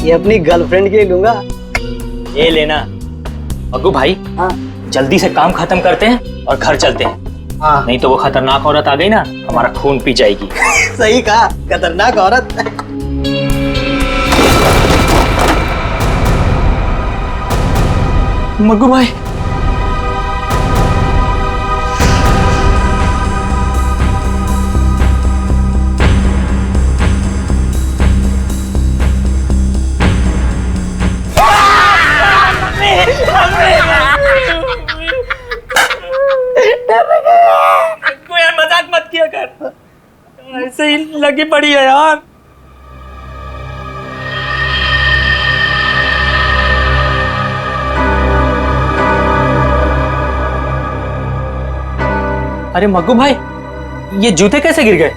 ये अपनी गर्लफ्रेंड के लिए लूंगा। ये लेना। मग्गू भाई, हाँ जल्दी से काम खत्म करते हैं और घर चलते हैं। हाँ नहीं तो वो खतरनाक औरत आ गई ना, हमारा खून पी जाएगी। सही कहा, खतरनाक औरत। मग्गू भाई, यार मजाक मत किया कर, ऐसे ही लगी पड़ी है यार। अरे मग्गू भाई, ये जूते कैसे गिर गए?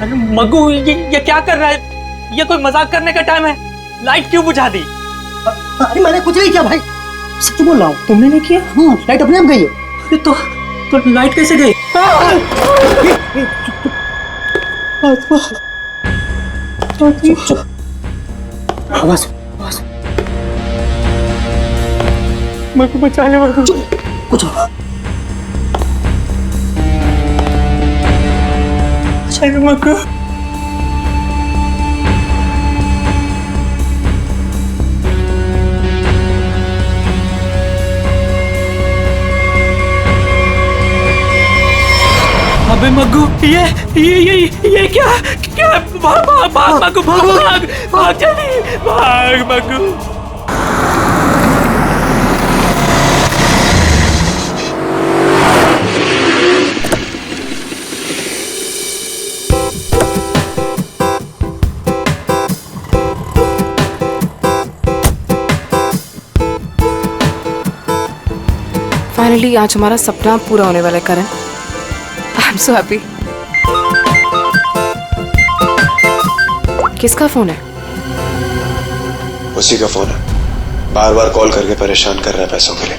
अरे मग्गू, ये क्या कर रहा है? ये कोई मजाक करने का टाइम है? लाइट क्यों बुझा दी? अरे मैंने कुछ नहीं किया भाई, सच बोल रहा हूँ। तुमने नहीं किया? हाँ, लाइट अपने आप गई है। अरे तो लाइट कैसे गई? आवाज मग्गू बचा ले मग्गू। कुछ अरे मग्गू, अबे मग्गू, ये क्या? भाग मग्गू, भाग जल्दी, भाग मग्गू। फाइनली आज हमारा सपना पूरा होने वाला है Karan. I am so happy. किसका फोन है? उसी का फोन है, बार बार कॉल करके परेशान कर रहा है पैसों के लिए।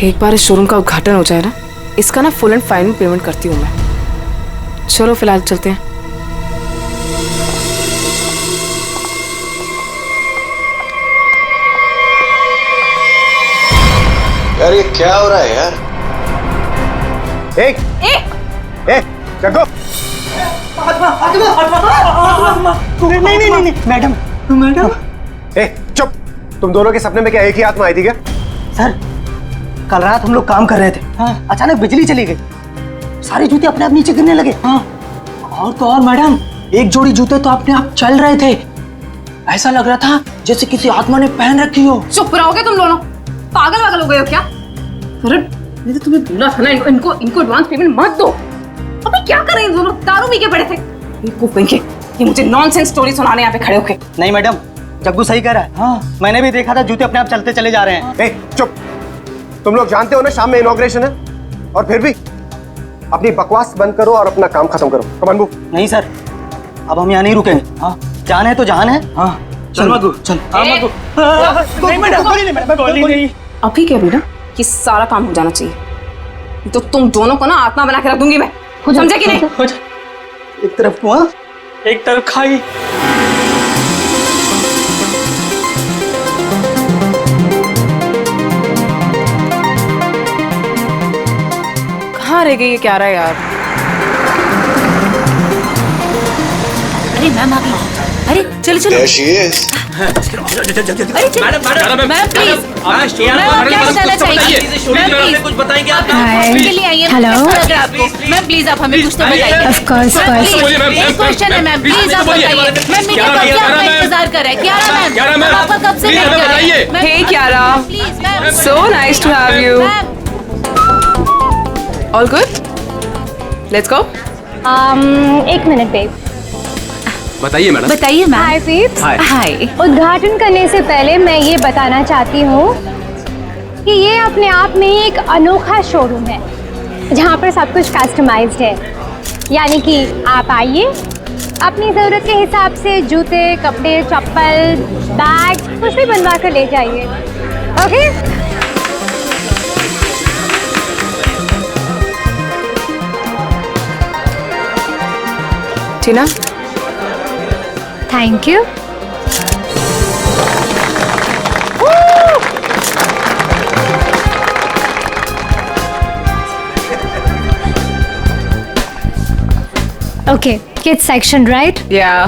एक बार इस शोरूम का उद्घाटन हो जाए ना, इसका ना फुल एंड फाइनल पेमेंट करती हूँ मैं। चलो फिलहाल चलते हैं। यार ये क्या हो रहा है यार? एक जग्गो, नहीं मैडम, चुप। तुम दोनों के सपने में क्या एक ही आत्मा आई थी क्या? सर कल रात हम लोग काम कर रहे थे। हाँ। अचानक बिजली चली गई, सारे जूते अपने आप नीचे गिरने लगे। हाँ। और तो और मैडम, एक जोड़ी जूते तो अपने आप चल रहे थे। ऐसा लग रहा था जैसे किसी आत्मा ने पहन रखी हो। चुप रहोगे तुम दोनों? पागल वागल हो गए हो क्या? अरे मैंने तो तुम्हें बोला था ना, इनको एडवांस पेमेंट मत दो। अबे क्या कर रहे हैं दोनों? दारू पी के पड़े थे। ये मुझे नॉनसेंस स्टोरी सुनाने यहाँ पे खड़े होके। नहीं मैडम, जग्गू सही कह रहा है। हाँ। मैंने भी देखा था, जूते अपने आप चलते चले जा रहे हैं। चुप। तुम लोग जानते हो ना शाम में इनॉग्रेशन है, और फिर भी अपनी बकवास बंद करो और अपना काम खत्म करो। Come on move. नहीं सर, अब हम यहाँ नहीं रुकेंगे। हाँ, जान है तो जान है। हाँ चल मग्गू, चल। हाँ मग्गू। नहीं मैडम, गोली नहीं। अभी क्या बेटा, ये सारा काम हो जाना चाहिए, तो तुम दोनों को ना आत्मा बना के रख दूंगी मैं। समझे कि नहीं? एक तरफ कुआं, एक तरफ खाई। कहाँ रह गई ये क्या रहा है यार? अरे मैम आ गई। अरे चलो चलो। There she is. अरे मैम प्लीज, मैम क्या बताना चाहिए? मैम प्लीज कुछ बताएंगे आप? के लिए आइए। हेलो मैम, प्लीज आप हमें कुछ तो बताइए। ऑफ कोर्स एक क्वेश्चन है मैम, प्लीज आप बताइए। मैम मीडिया कब से आपका इंतजार कर रहा है? क्यारा मैम, आपका कब से वेट कर रहे हैं? Hey Kiara, please ma'am, so nice to have you. All good? Let's go. एक मिनट बेब। बताइए मैडम। बताइए मैम। हाय बेब्स। हाय। उद्घाटन करने से पहले मैं ये बताना चाहती हूँ कि ये अपने आप में ही एक अनोखा शोरूम है जहाँ पर सब कुछ कस्टमाइज्ड है। यानी कि आप आइए, अपनी ज़रूरत के हिसाब से जूते, कपड़े, चप्पल, बैग कुछ भी बनवा कर ले जाइए। Okay? Tina, thank you. Okay, kids section, right? yeah.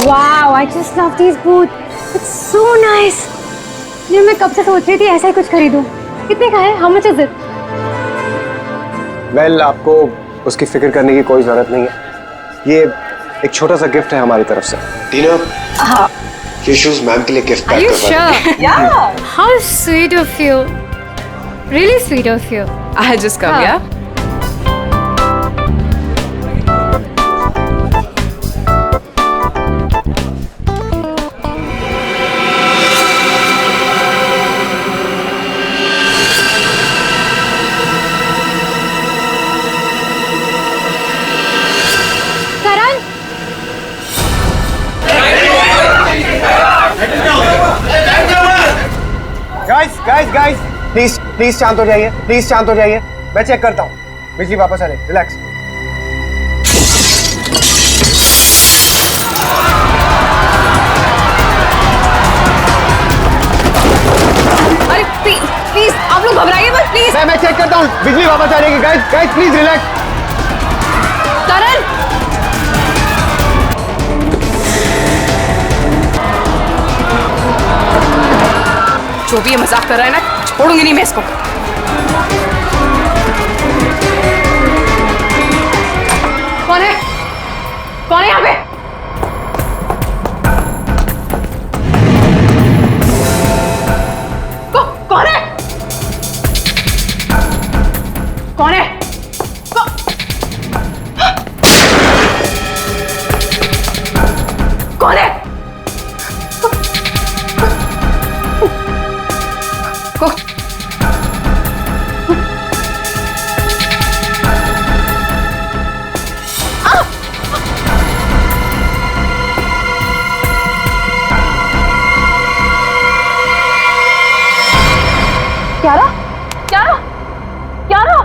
Wow, I just love these boots. It's so nice. ये मैं कब से सोच रही थी ऐसा ही कुछ खरीदूं। कितने का है? How much is it? Well, आपको उसकी फिक्र करने की कोई जरूरत नहीं है। ये एक छोटा सा गिफ्ट है हमारी तरफ से। टीना, ये शूज मैम के लिए गिफ्ट Are पैक you करवा दो। sure? Yeah. How sweet of you. Really sweet of you. I just come, हाँ. yeah. करण, गाइस, प्लीज शांत हो जाइए, प्लीज शांत हो जाइए। मैं चेक करता हूँ। बिजली वापस आ रही, रिलैक्स। अरे प्लीज आप लोग घबराइए मत, प्लीज। मैं चेक करता हूँ, बिजली वापस आ रही है। Guys please relax. करण, जो भी ये मजाक कर रहा है ना, छोड़ूंगी नहीं मैं इसको। कौन है? कौन है यहाँ पे? कौन है? कौन है? कौन है? क्यारा? क्यारा? क्यारा?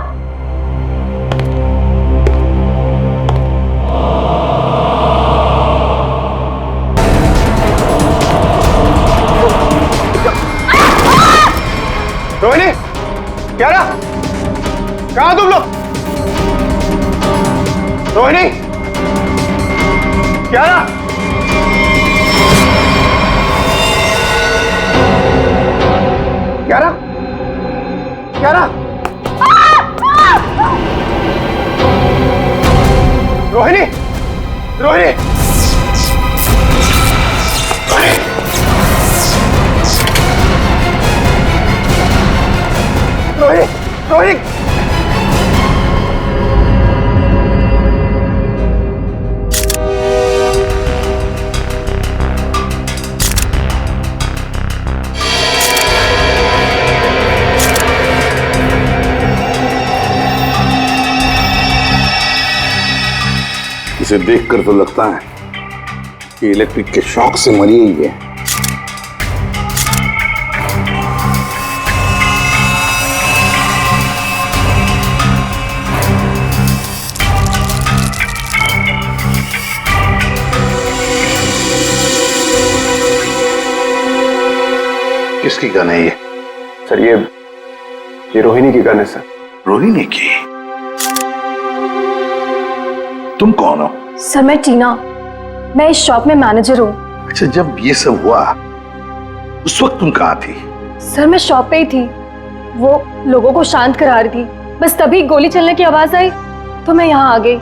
रोहिणी, क्यारा, कहाँ तुम लोग? रोहिणी, क्यारा, क्यारा, क्यारा, रोहिणी, रोहिणी, रोहिणी, रोहिणी, इसे देखकर तो लगता है कि इलेक्ट्रिक के शॉक से मरी ही है। किसकी गन है ये? सर ये रोहिणी की गन है सर। रोहिणी की? तुम कौन हो? सर मैं टीना, मैं इस शॉप में मैनेजर हूँ। अच्छा, जब ये सब हुआ उस वक्त तुम कहाँ थी? सर मैं शॉप पे ही थी, वो लोगों को शांत करा रही थी। बस तभी गोली चलने की आवाज आई तो मैं यहाँ आ गई।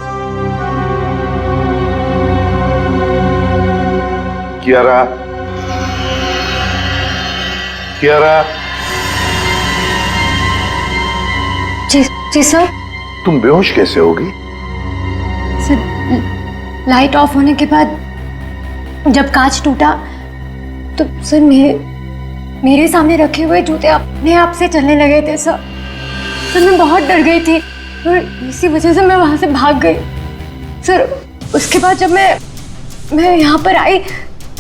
कियारा, कियारा, जी सर। तुम बेहोश कैसे होगी? सर लाइट ऑफ होने के बाद जब कांच टूटा तो सर मेरे सामने रखे हुए जूते अपने आप से चलने लगे थे सर। मैं बहुत डर गई थी और इसी वजह से मैं वहां से भाग गई सर। उसके बाद जब मैं यहाँ पर आई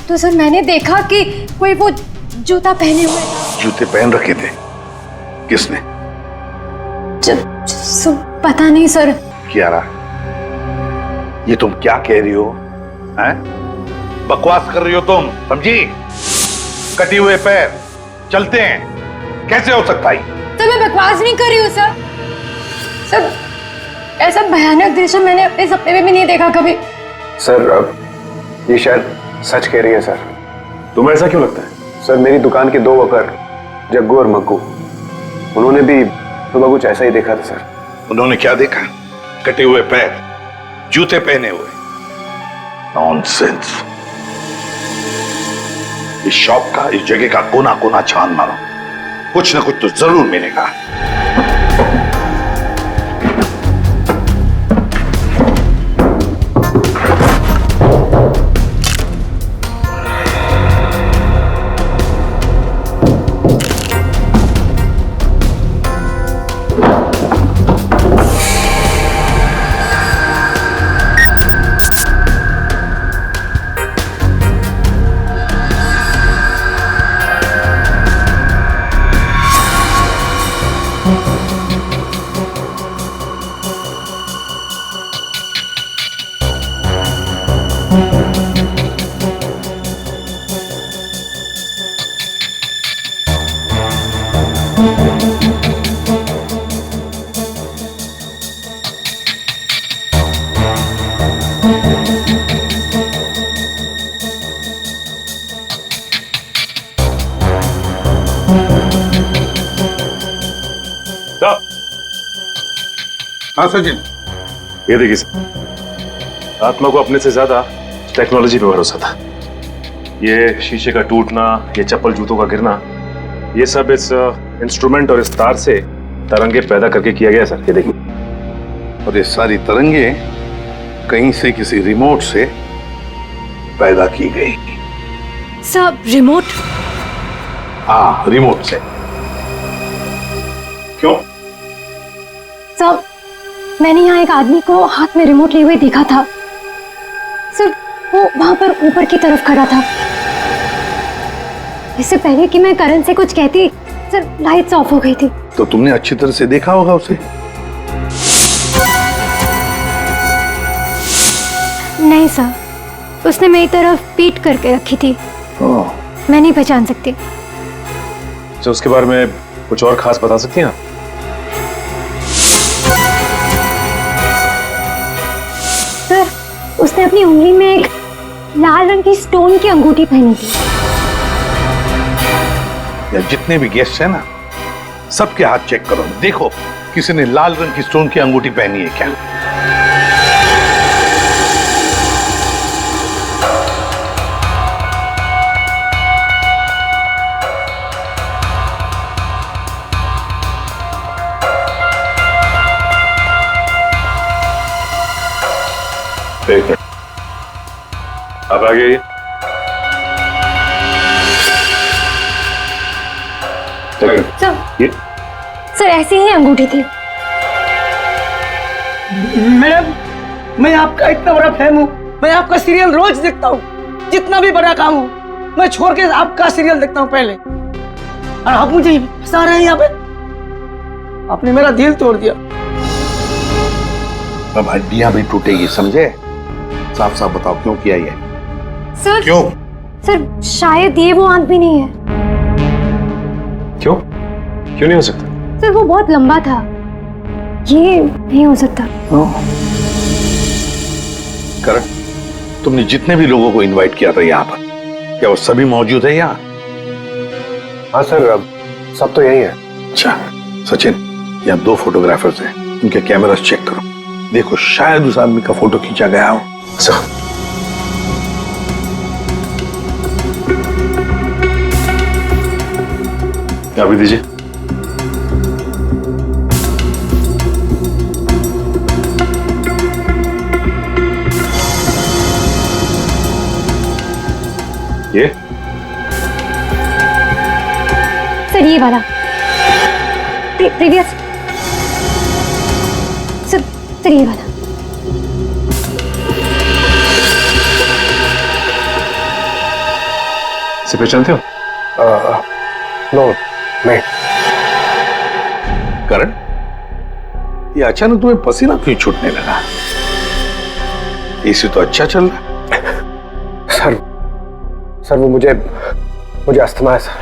तो सर मैंने देखा कि कोई वो जूता पहने हुए था। जूते पहन रखे थे? किसने? पता नहीं सर। कियारा, ये तुम क्या कह रही हो? हैं? बकवास कर रही हो तुम, समझी? कटी हुए पैर चलते हैं, कैसे हो सकता है? तो मैं बकवास नहीं कर रही हूँ सर। सर, ऐसा भयानक दृश्य मैंने अपने सपने में भी नहीं देखा कभी। सर, अब ये शायद सच कह रही है सर। तुम्हें ऐसा क्यों लगता है? सर, मेरी दुकान के 2 वर्कर जग्गू और मग्गू, उन्होंने भी सुबह कुछ ऐसा ही देखा था सर। उन्होंने क्या देखा? कटे हुए पैर, जूते पहने हुए? नॉनसेंस। इस शॉप का, इस जगह का कोना कोना छान मारो, कुछ ना कुछ तो जरूर मिलेगा। हाँ सचिन, ये देखिए सर, आत्मा को अपने से ज्यादा टेक्नोलॉजी पे भरोसा था। ये शीशे का टूटना, ये चप्पल जूतों का गिरना, ये सब इस इंस्ट्रूमेंट और इस तार से तरंगे पैदा करके किया गया सर। ये देखिए। और ये सारी तरंगे कहीं से किसी रिमोट से पैदा की गई। Sir, remote? हाँ, रिमोट से। क्यों? सर, मैंने यहाँ एक आदमी को हाथ में रिमोट लिए हुए देखा था सर। वो वहां पर ऊपर की तरफ खड़ा था। इससे पहले कि मैं करण से कुछ कहती सर, लाइट्स ऑफ हो गई थी। तो तुमने अच्छी तरह से देखा होगा उसे? नहीं सर, उसने मेरी तरफ पीठ करके रखी थी। मैं नहीं पहचान सकती। तो उसके बारे में कुछ और खास बता सकती हैं आप? सर, उसने अपनी उंगली में एक लाल रंग की स्टोन की अंगूठी पहनी थी। या जितने भी गेस्ट हैं ना, सबके हाथ चेक करो, देखो किसी ने लाल रंग की स्टोन की अंगूठी पहनी है क्या? एक मिनट, आप आगे आइए। सर, ऐसी ही अंगूठी थी। मैडम, मैं आपका इतना बड़ा फैन हूँ। मैं आपका सीरियल रोज देखता हूँ, जितना भी बड़ा काम हो मैं छोड़ के आपका सीरियल देखता हूँ पहले। और आप मुझे फंसा रहे हैं यहाँ पे। आपने मेरा दिल तोड़ दिया। अब हड्डियां भी टूटेगी, समझे? साफ साफ बताओ, क्यों किया ये? सर, क्यों? सर, शायद ये वो आदमी नहीं है। क्यों? क्यों नहीं हो सकता? सर, वो बहुत लंबा था, ये नहीं हो सकता। करण, तुमने जितने भी लोगों को इनवाइट किया था यहाँ पर, क्या वो सभी मौजूद है यहाँ? हाँ सर, अब सब तो यही है। अच्छा सचिन, यहाँ 2 फोटोग्राफर्स हैं, उनके कैमरास चेक करो, देखो शायद उस आदमी का फोटो खींचा गया हो। क्या भी दीजिए। ये सर, ये वाला प्रीवियस। सर, ये वाला। से पहचानते हो? नो नहीं। करण, ये अचानक तुम्हें पसीना क्यों छूटने लगा? एसी तो अच्छा चल रहा है। सर वो मुझे अस्थमा है सर।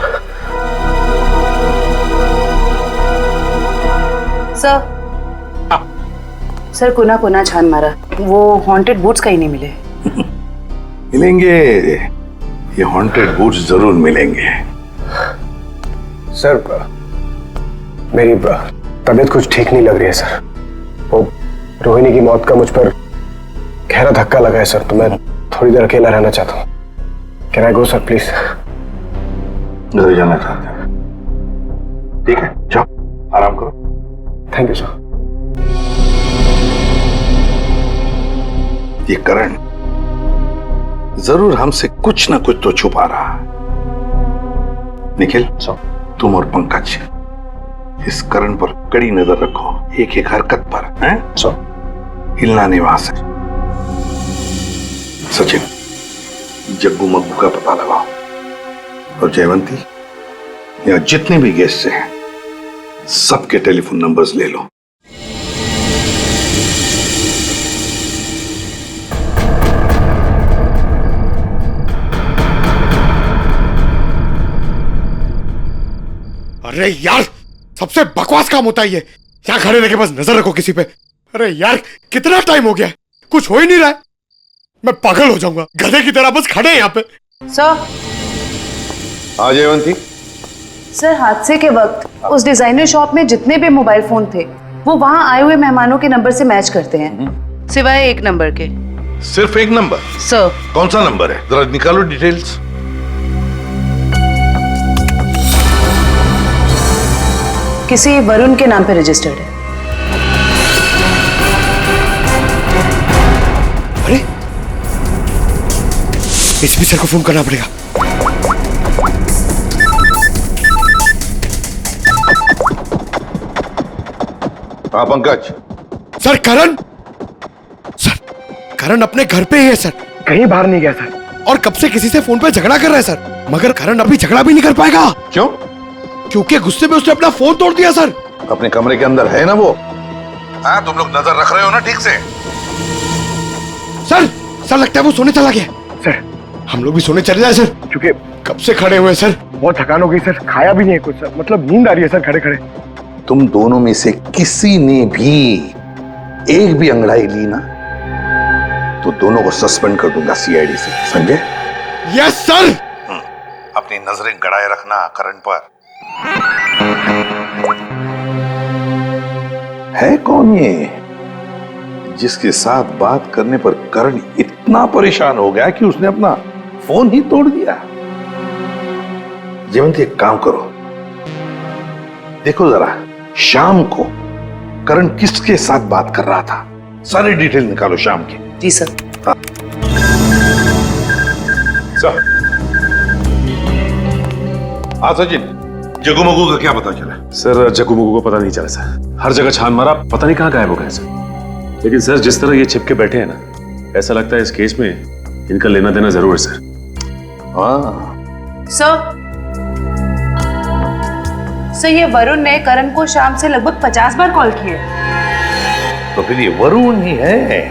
सर कोना छान मारा, वो हॉन्टेड बूट्स कहीं नहीं मिले। मिलेंगे, ये हॉन्टेड बूट्स जरूर मिलेंगे। सर मेरी तबीयत कुछ ठीक नहीं लग रही है सर। वो रोहिणी की मौत का मुझ पर गहरा धक्का लगा है सर, तो मैं थोड़ी देर अकेला रहना चाहता हूँ। Can I go sir please? घर जाना चाहते हैं? ठीक है, जाओ आराम करो। Thank you sir. ये करण जरूर हमसे कुछ ना कुछ तो छुपा रहा है। निखिल, तुम और पंकज इस करण पर कड़ी नजर रखो, एक एक हरकत पर, हैं? हिलना नहीं वहां से। सचिन, जग्गू मग्गू का पता लगाओ, और जयवंती, यहाँ जितने भी गेस्ट हैं सबके टेलीफोन नंबर्स ले लो। अरे यार, सबसे बकवास काम होता है ये। यहाँ खड़े रह के बस नजर रखो किसी पे। अरे यार, कितना टाइम हो गया है, कुछ हो ही नहीं रहा है। मैं पागल हो जाऊंगा, गधे की तरह बस खड़े हैं यहाँ पे। सर। हाँ जयवंती। सर हादसे के वक्त उस डिजाइनर शॉप में जितने भी मोबाइल फोन थे वो वहाँ आए हुए मेहमानों के नंबर से मैच करते हैं, सिवाय एक नंबर के। सिर्फ एक नंबर? सर। कौन सा नंबर है, जरा निकालो डिटेल्स। किसी वरुण के नाम पे रजिस्टर्ड है। अरे एसपी सर को फोन करना पड़ेगा। हाँ पंकज। सर करण अपने घर पे ही है सर, कहीं बाहर नहीं गया सर। और कब से किसी से फोन पे झगड़ा कर रहा है सर, मगर करण अभी झगड़ा भी नहीं कर पाएगा। क्यों? क्योंकि गुस्से में उसने अपना फोन तोड़ दिया सर। अपने कमरे के अंदर है ना वो? हाँ, तुम लोग नजर रख रहे हो ना ठीक से? सर लगता है वो सोने चला गया। सर हम लोग भी सोने चले जाए सर, क्योंकि कब से खड़े हुए सर, बहुत थकान हो गई सर, खाया भी नहीं है कुछ सर, मतलब नींद आ रही है सर खड़े खड़े। तुम दोनों में से किसी ने भी एक भी अंगड़ाई ली ना तो दोनों को सस्पेंड कर दूंगा सीआईडी से, समझे? Yes sir. अपनी नजरें गड़ाए रखना करण पर। है कौन ये जिसके साथ बात करने पर करण इतना परेशान हो गया कि उसने अपना फोन ही तोड़ दिया? जयवंती, एक काम करो, देखो जरा शाम को करण किसके साथ बात कर रहा था, सारी डिटेल निकालो शाम की। जी सर। हाँ सचिन, जग्गू मग्गू का क्या पता चला? सर जग्गू मग्गू को पता नहीं चला सर, हर जगह छान मारा, पता नहीं कहाँ गायब हो गए सर। लेकिन सर जिस तरह ये छिपके बैठे हैं ना, ऐसा लगता है इस केस में इनका लेना देना जरूर है सर। हाँ सर ये वरुण ने करण को शाम से लगभग 50 बार कॉल किए। तो फिर ये वरुण ही है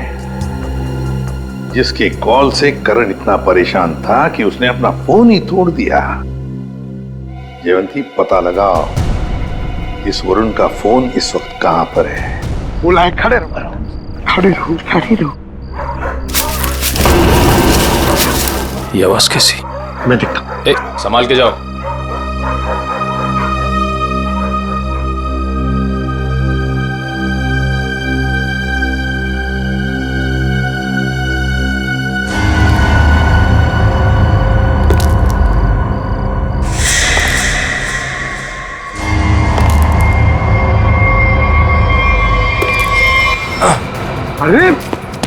जिसके कॉल से करण इतना परेशान था कि उसने अपना फोन ही तोड़ दिया। जयवंती, पता लगाओ इस वरुण का फोन इस वक्त कहां पर है। बोला खड़े रहो, खड़े रहो, खड़े रहो। ये आवाज कैसी? मैं देखता हूं। संभाल के जाओ। अरे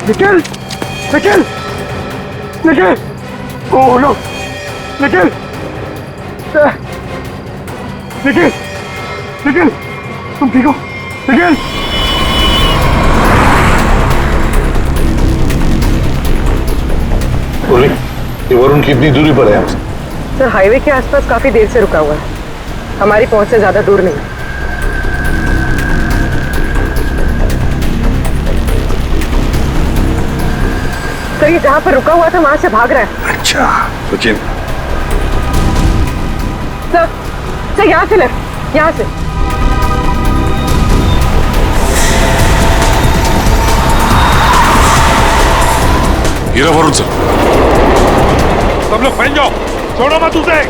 निखिल, निखिल, निखिल, ओह नो, निखिल, निखिल, निखिल, तुम ठीक हो? निखिल, ये वरुण कितनी दूरी पर है हमसे? सर हाईवे के आसपास काफी देर से रुका हुआ है, हमारी पहुंच से ज्यादा दूर नहीं। सर ये जहाँ पर रुका हुआ था वहां से भाग रहा है। अच्छा सचिन, सर यहाँ से लेफ्ट, यहाँ से। हीरा वरुण सर, सब लोग फैल जाओ, छोड़ो मत उसे।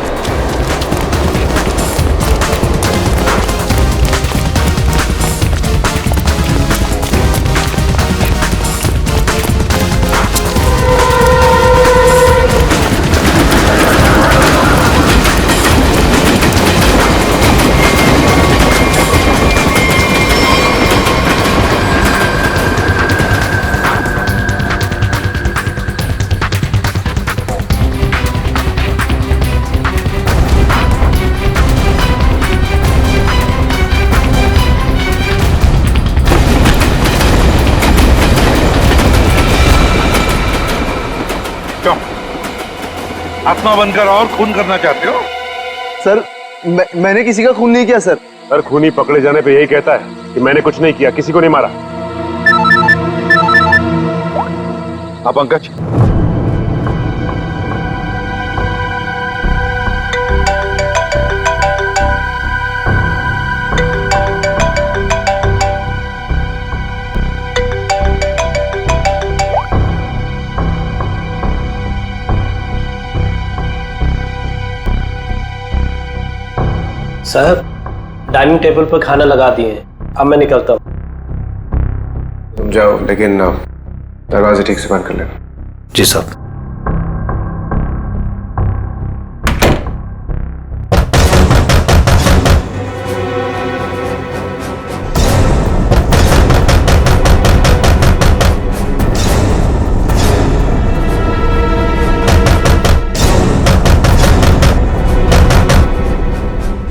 आत्मा बनकर और खून करना चाहते हो? सर मैंने किसी का खून नहीं किया सर। सर खूनी पकड़े जाने पे यही कहता है कि मैंने कुछ नहीं किया, किसी को नहीं मारा। हाँ पंकज, साहब डाइनिंग टेबल पर खाना लगा दिए, अब मैं निकलता हूँ। तुम जाओ, लेकिन दरवाजे ठीक से बंद कर लेना। जी साहब।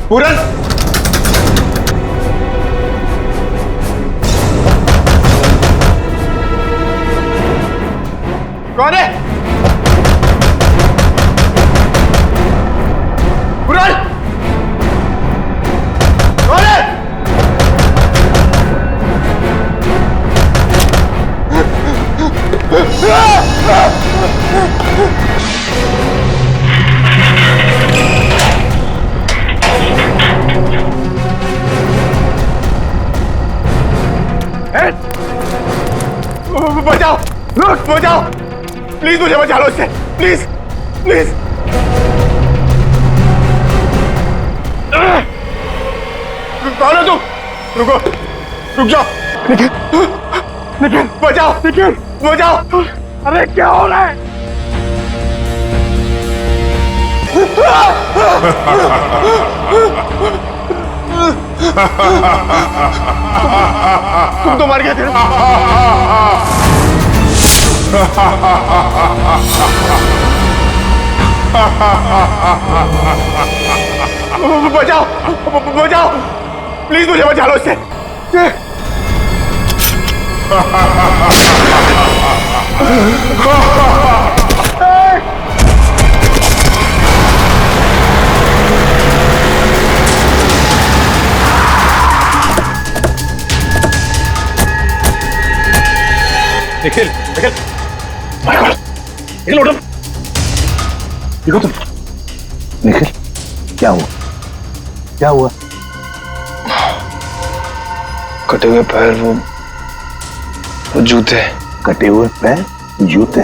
पूरन, कौन है? पूरन, कौन है? बचाओ, बचाओ, प्लीज मुझे बचा लो इससे, प्लीज प्लीज। कौन है तुम? रुको, रुक जाओ। निखिल, निखिल बचाओ, निखिल बचाओ। अरे क्या हो रहा है? तुम तो मर गए थे। बचाओ, बचाओ, प्लीज मुझे बचा लो इससे। निखिल, निखिल, निखिल उठो, देखो तुम। निखिल, क्या हुआ? क्या हुआ? कटे हुए पैर, वो जूते। कटे हुए पैर, जूते?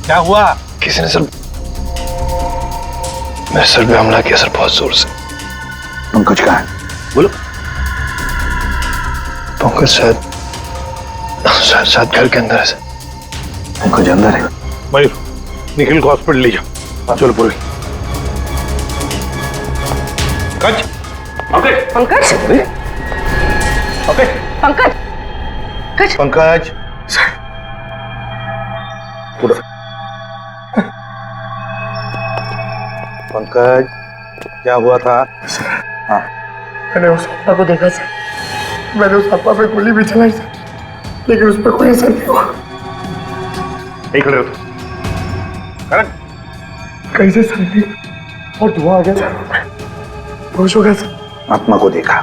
क्या हुआ? किसी ने सर मेरे सर पे हमला किया सर, बहुत जोर से। पंकज कहाँ है? बोलो। पंकज शायद घर के अंदर है सर। पंकज अंदर है? मयूर, निखिल को हॉस्पिटल ले जाओ। चलो पूरी। पंकज, पंकज, पंकज, पंकज, पंकज, पंकज, पंकज, क्या हुआ था? हाँ, मैंने उस आत्मा को देखा सर, मैंने उस आत्मा पे गोली भी चलाई सर, लेकिन उस पर कोई असर नहीं हुआ। यही खड़े हो करण? कैसे सर? और धुआं आ गया, होश हो गया सर। आत्मा को देखा,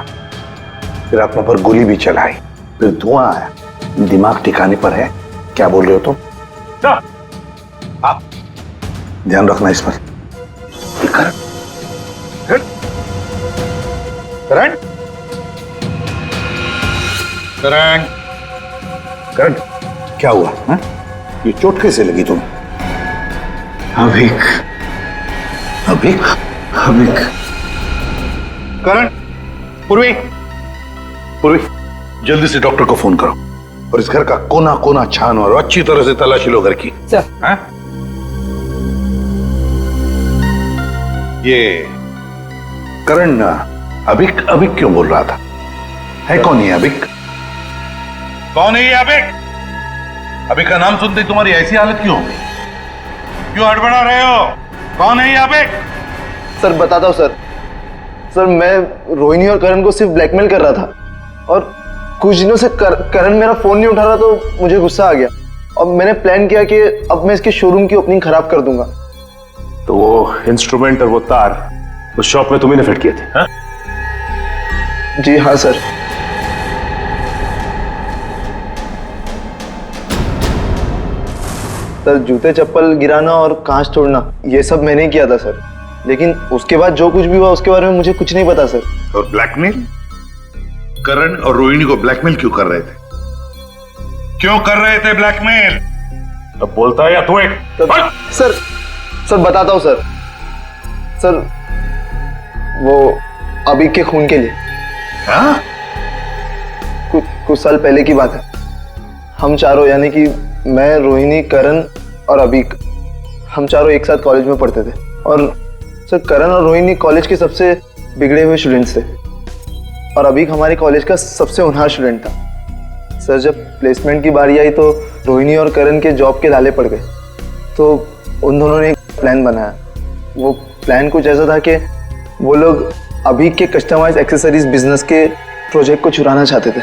फिर आत्मा पर गोली भी चलाई, फिर धुआं आया, दिमाग ठिकाने पर है। क्या बोल रहे हो तुम? आप ध्यान रखना इस पर। करण, करण, करण, करण, क्या हुआ है? ये चोट कैसे लगी तुम्हें? अभिक, अभिक, अभिक। करण, पूर्वी, पूर्वी, जल्दी से डॉक्टर को फोन करो और इस घर का कोना कोना छानो और अच्छी तरह से तलाशी लो घर की। सर। हाँ? ये करण अभिक अभिक क्यों बोल रहा था? है कौन ये अभिक? कौन है ये अभिक? अभिक का नाम सुनते ही तुम्हारी ऐसी हालत क्यों हो गई? क्यों हड़बड़ा रहे हो? कौन है ये अभिक? सर बताता हूँ सर। सर मैं रोहिणी और करण को सिर्फ ब्लैकमेल कर रहा था और कुछ दिनों से करण मेरा फोन नहीं उठा रहा तो मुझे गुस्सा आ गया और मैंने प्लान किया कि अब मैं इसके शोरूम की ओपनिंग खराब कर दूंगा। तो वो इंस्ट्रूमेंट और वो तार उस शॉप में तुम्ही ने फिट किए थे? हाँ? जी हाँ सर। सर जूते चप्पल गिराना और कांच तोड़ना ये सब मैंने किया था सर, लेकिन उसके बाद जो कुछ भी हुआ उसके बारे में मुझे कुछ नहीं पता सर। और ब्लैकमेल? करण और रोहिणी को ब्लैकमेल क्यों कर रहे थे? क्यों कर रहे थे ब्लैकमेल? अब बोलता है या तू एक? सर बताता हूँ सर। सर वो अभिक के खून के लिए। हाँ? कुछ साल पहले की बात है। हम चारों यानी कि मैं, रोहिणी, करण और अभिक, हम चारों एक साथ कॉलेज में पढ़ते थे और सर करण और रोहिणी कॉलेज के सबसे बिगड़े हुए स्टूडेंट्स थे और अभिक हमारे कॉलेज का सबसे होनहार स्टूडेंट था। सर जब प्लेसमेंट की बारी आई तो रोहिणी और करण के जॉब के लाले पड़ गए तो उन दोनों ने एक प्लान बनाया। वो प्लान कुछ ऐसा था कि वो लोग अभिक के कस्टमाइज एक्सेसरीज बिजनेस के प्रोजेक्ट को चुराना चाहते थे।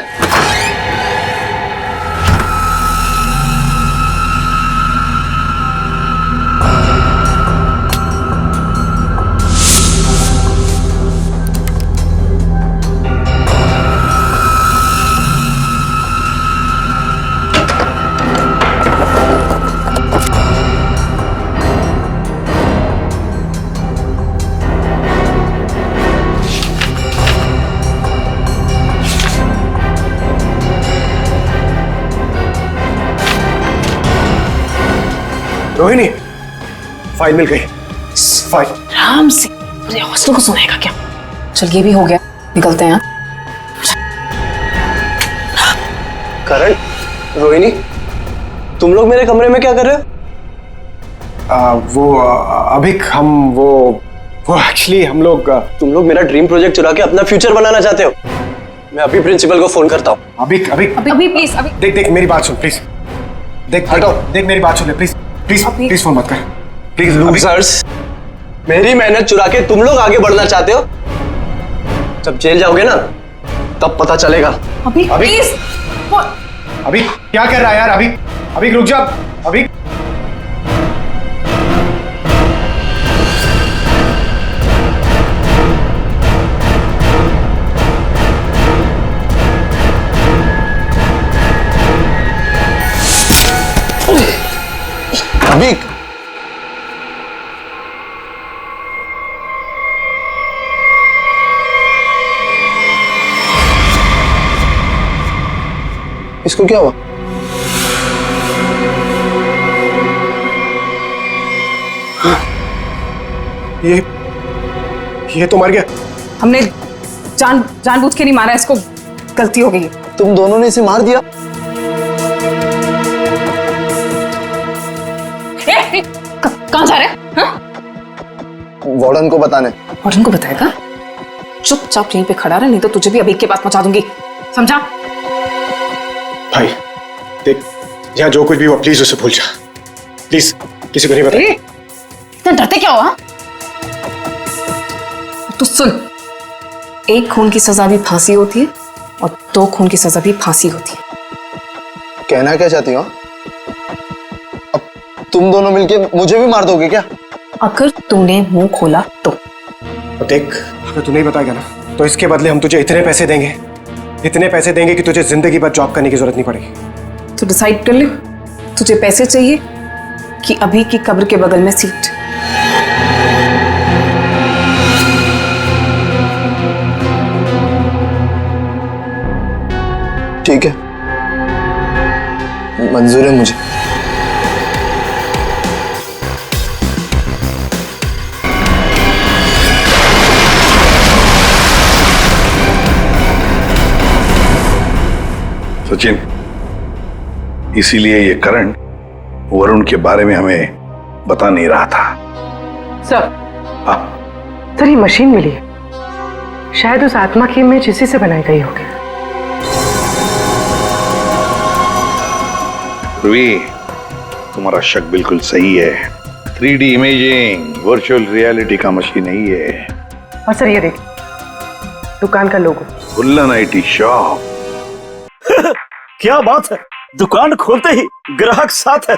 रोहिणी, फाइल मिल गई। फाइल। आराम से, पूरे हॉस्टल को सुनाएगा क्या? चल ये भी हो गया, निकलते हैं। करण, रोहिणी, तुम लोग मेरे कमरे में क्या कर रहे हो? वो अभिक वो एक्चुअली हम लोग तुम लोग मेरा ड्रीम प्रोजेक्ट चुरा के अपना फ्यूचर बनाना चाहते हो। मैं अभी प्रिंसिपल को फोन करता हूँ। अभिक अभी प्लीज, अभी देख मेरी बात सुन प्लीज। देख मेरी बात सुन ले प्लीज प्लीज फोन मत कर प्लीज। लूजर्स, मेरी मेहनत चुरा के तुम लोग आगे बढ़ना चाहते हो? जब जेल जाओगे ना तब पता चलेगा। अभी प्लीज। अभिक क्या कर रहा है यार? अभिक रुक जा। अभिक अभिक, इसको क्या हुआ? ये तो मर गया। हमने जानबूझ के नहीं मारा इसको, गलती हो गई। तुम दोनों ने इसे मार दिया? कहाँ जा रहे हैं? हाँ? वार्डन को बताने। वार्डन को बताएगा? चुपचाप यहीं पे खड़ा रहे, नहीं तो तुझे भी अभी के पास पहुंचा दूंगी, समझा? भाई देख, यहाँ जो कुछ भी हुआ प्लीज उसे भूल जा, प्लीज किसी को नहीं बता। इतना डरते क्या हुआ? तो सुन, एक खून की सजा भी फांसी होती है और 2 खून की सजा भी फांसी होती है। कहना क्या चाहती हो? अब तुम दोनों मिलके मुझे भी मार दोगे क्या? अगर तुमने मुंह खोला तो तो देख, अगर तू नहीं बताएगा ना तो इसके बदले हम तुझे इतने पैसे देंगे कि तुझे जिंदगी भर जॉब करने की जरूरत नहीं पड़ेगी। तो डिसाइड कर ले, तुझे पैसे चाहिए कि अभी की कब्र के बगल में सीट। ठीक है, मंजूर है मुझे। सचिन, इसीलिए ये करण वरुण के बारे में हमें बता नहीं रहा था। सर, हाँ, सर ये मशीन मिली है, शायद उस आत्मा की इमेज इसी से बनाई गई होगी। ध्रुवी, तुम्हारा शक बिल्कुल सही है। 3D इमेजिंग वर्चुअल रियलिटी का मशीन नहीं है। और सर ये देखिए, दुकान का लोगो। बुल्लन IT शॉप। क्या बात है, दुकान खोलते ही ग्राहक साथ है।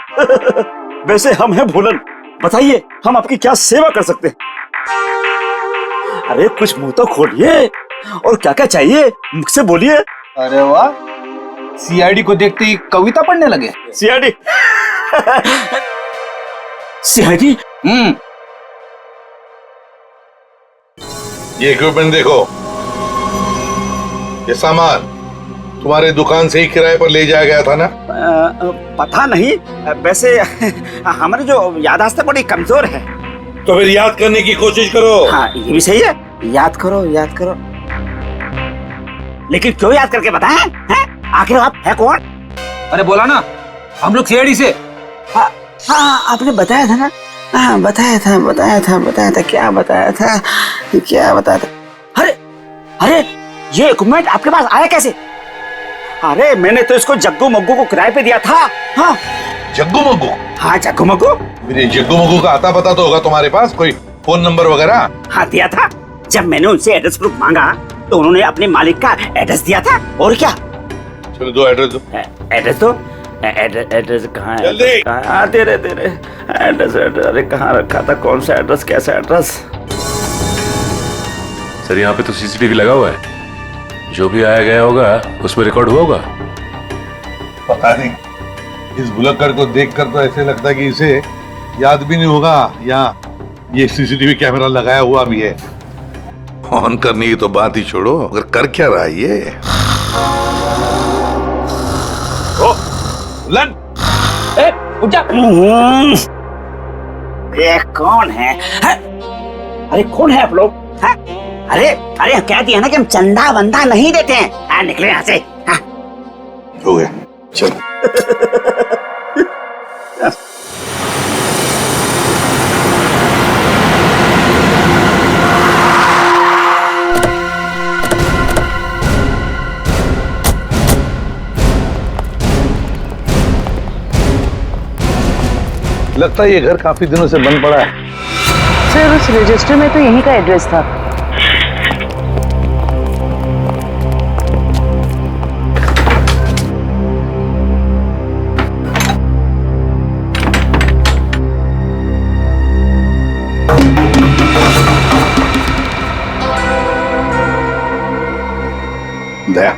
वैसे हम हैं भूलन, बताइए हम आपकी क्या सेवा कर सकते हैं? अरे कुछ मुंह तो खोलिए, और क्या क्या चाहिए मुझसे बोलिए। अरे वाह, CID को देखते ही कविता पढ़ने लगे। CID? CID? ये इक्विपमेंट देखो, ये सामान तुम्हारे दुकान से ही किराए पर ले जाया गया था ना? पता नहीं, वैसे हमारी जो याददाश्त बड़ी कमजोर है। तो फिर याद करने की कोशिश करो। हाँ ये भी सही है, याद करो। लेकिन क्यों याद करके बताएं? हैं? आखिर आप है कौन? अरे बोला ना, हम लोग CID से। हाँ आपने बताया था ना। हाँ बताया था। क्या बताया था? अरे ये इक्विपमेंट आपके पास आया कैसे? अरे मैंने तो इसको जग्गू मग्गू को किराए पे दिया था। हाँ जग्गू मग्गू? हाँ जग्गू मग्गू। मेरे जग्गू मग्गू का आता पता तो होगा तुम्हारे पास, कोई फोन नंबर वगैरह? हाँ दिया था। जब मैंने उनसे एड्रेस प्रूफ मांगा तो उन्होंने अपने मालिक का एड्रेस दिया था। और क्या? चलो दो एड्रेस दो। एड्रेस कहाँ है? जल्दी। दे रहे एड्रेस। अरे कहाँ रखा था, कौन सा एड्रेस, कैसा एड्रेस? सर यहाँ पे तो CCTV लगा हुआ है, जो भी आया गया होगा उसमें रिकॉर्ड हुआ होगा। पता नहीं, इस भुलक्कड़ को देखकर तो ऐसे लगता है कि इसे याद भी नहीं होगा यहाँ ये CCTV कैमरा लगाया हुआ भी है। ऑन करने की तो बात ही छोड़ो, अगर कर क्या रहा है ये? लन, उठ जा। ये कौन है? अरे कौन है आप लोग? अरे कह दिया ना कि हम चंदा वंदा नहीं देते हैं। निकले यहाँ से। हो गया, चल। लगता है ये घर काफी दिनों से बंद पड़ा है। सर उस रजिस्टर में तो यहीं का एड्रेस था। दया,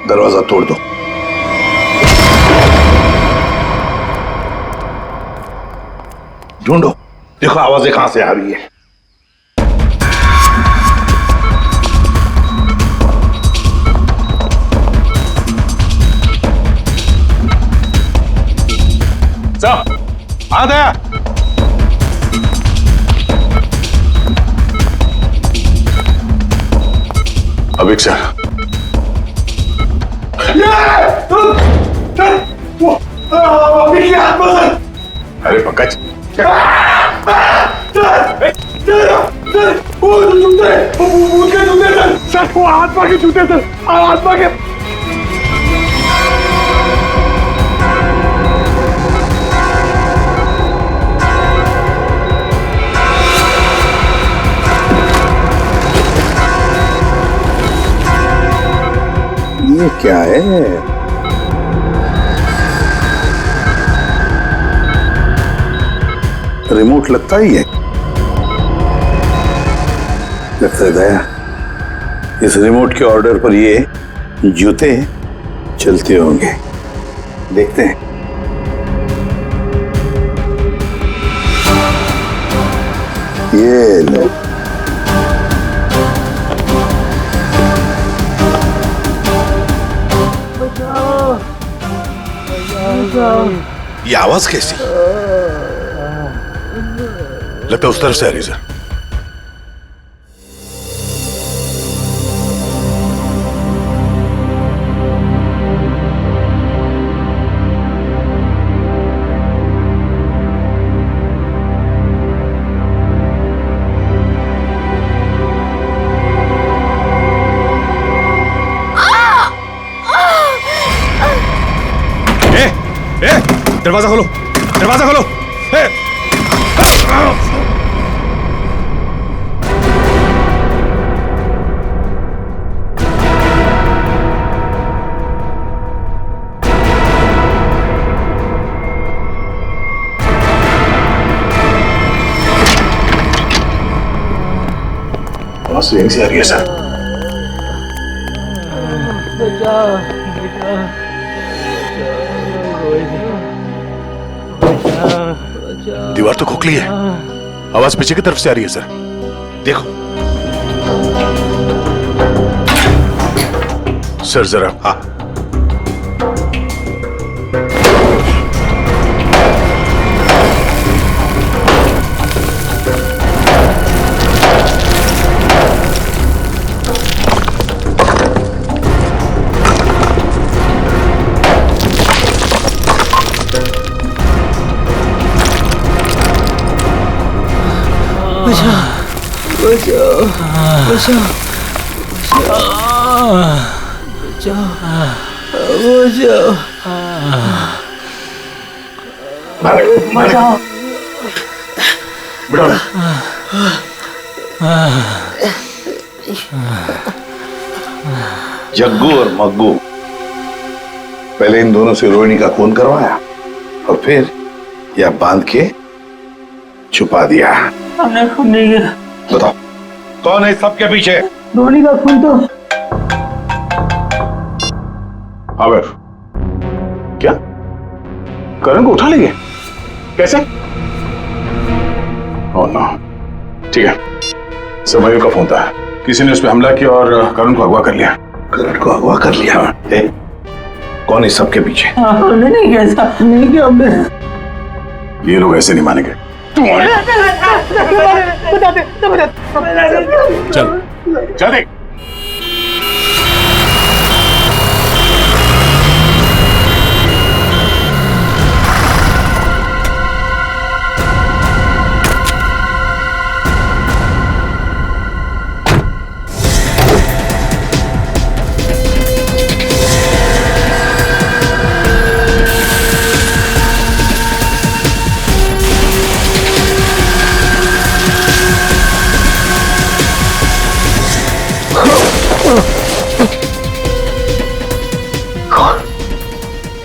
दरवाजा तोड़ दो। ढूंढो, देखो आवाजें कहां से आ रही है। सब आ दया। अभिक्षा, अरे पंकज, वो आत्मा के जूते थे, आत्मा के। ये क्या है? रिमोट लगता ही है। लगता है दया, इस रिमोट के ऑर्डर पर ये जूते चलते होंगे। देखते हैं। ये लो। ये आवाज कैसी? लगता है उस तरफ से आ रही सर। दरवाजा खोलो, दरवाजा खोलो। आवाज यहीं से आ रही है सर। दीवार तो खोखली है, आवाज पीछे की तरफ से आ रही है सर। देखो सर जरा। हाँ जग्गू और मग्गू, पहले इन दोनों से रोहिणी का खून करवाया और फिर यह बांध के छुपा दिया। हमने खून नहीं किया। बताओ कौन है सबके पीछे? रोहिणी का खून तो आवर। क्या करण को उठा लेंगे? कैसे? Oh no. ठीक है, समयो का फोन था, किसी ने उस पर हमला किया और करण को अगवा कर लिया। करण को अगवा कर लिया? कौन है सबके पीछे? हमने नहीं किया ऐसा, नहीं किया हमने। ये लोग ऐसे नहीं मानेंगे। चल चल देख।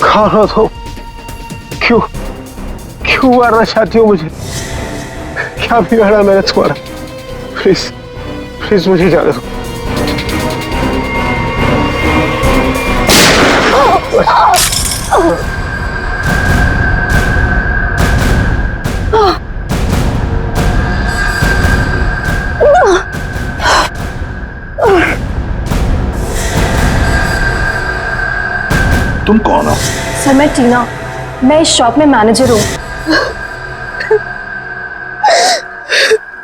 कौन हो तुम? क्यों मारना चाहती हो मुझे? क्या बिगाड़ा मैंने तुम्हारा? प्लीज प्लीज मुझे जाने दो। तुम कौन हो? सर मैं टीना, मैं इस शॉप में मैनेजर हूँ।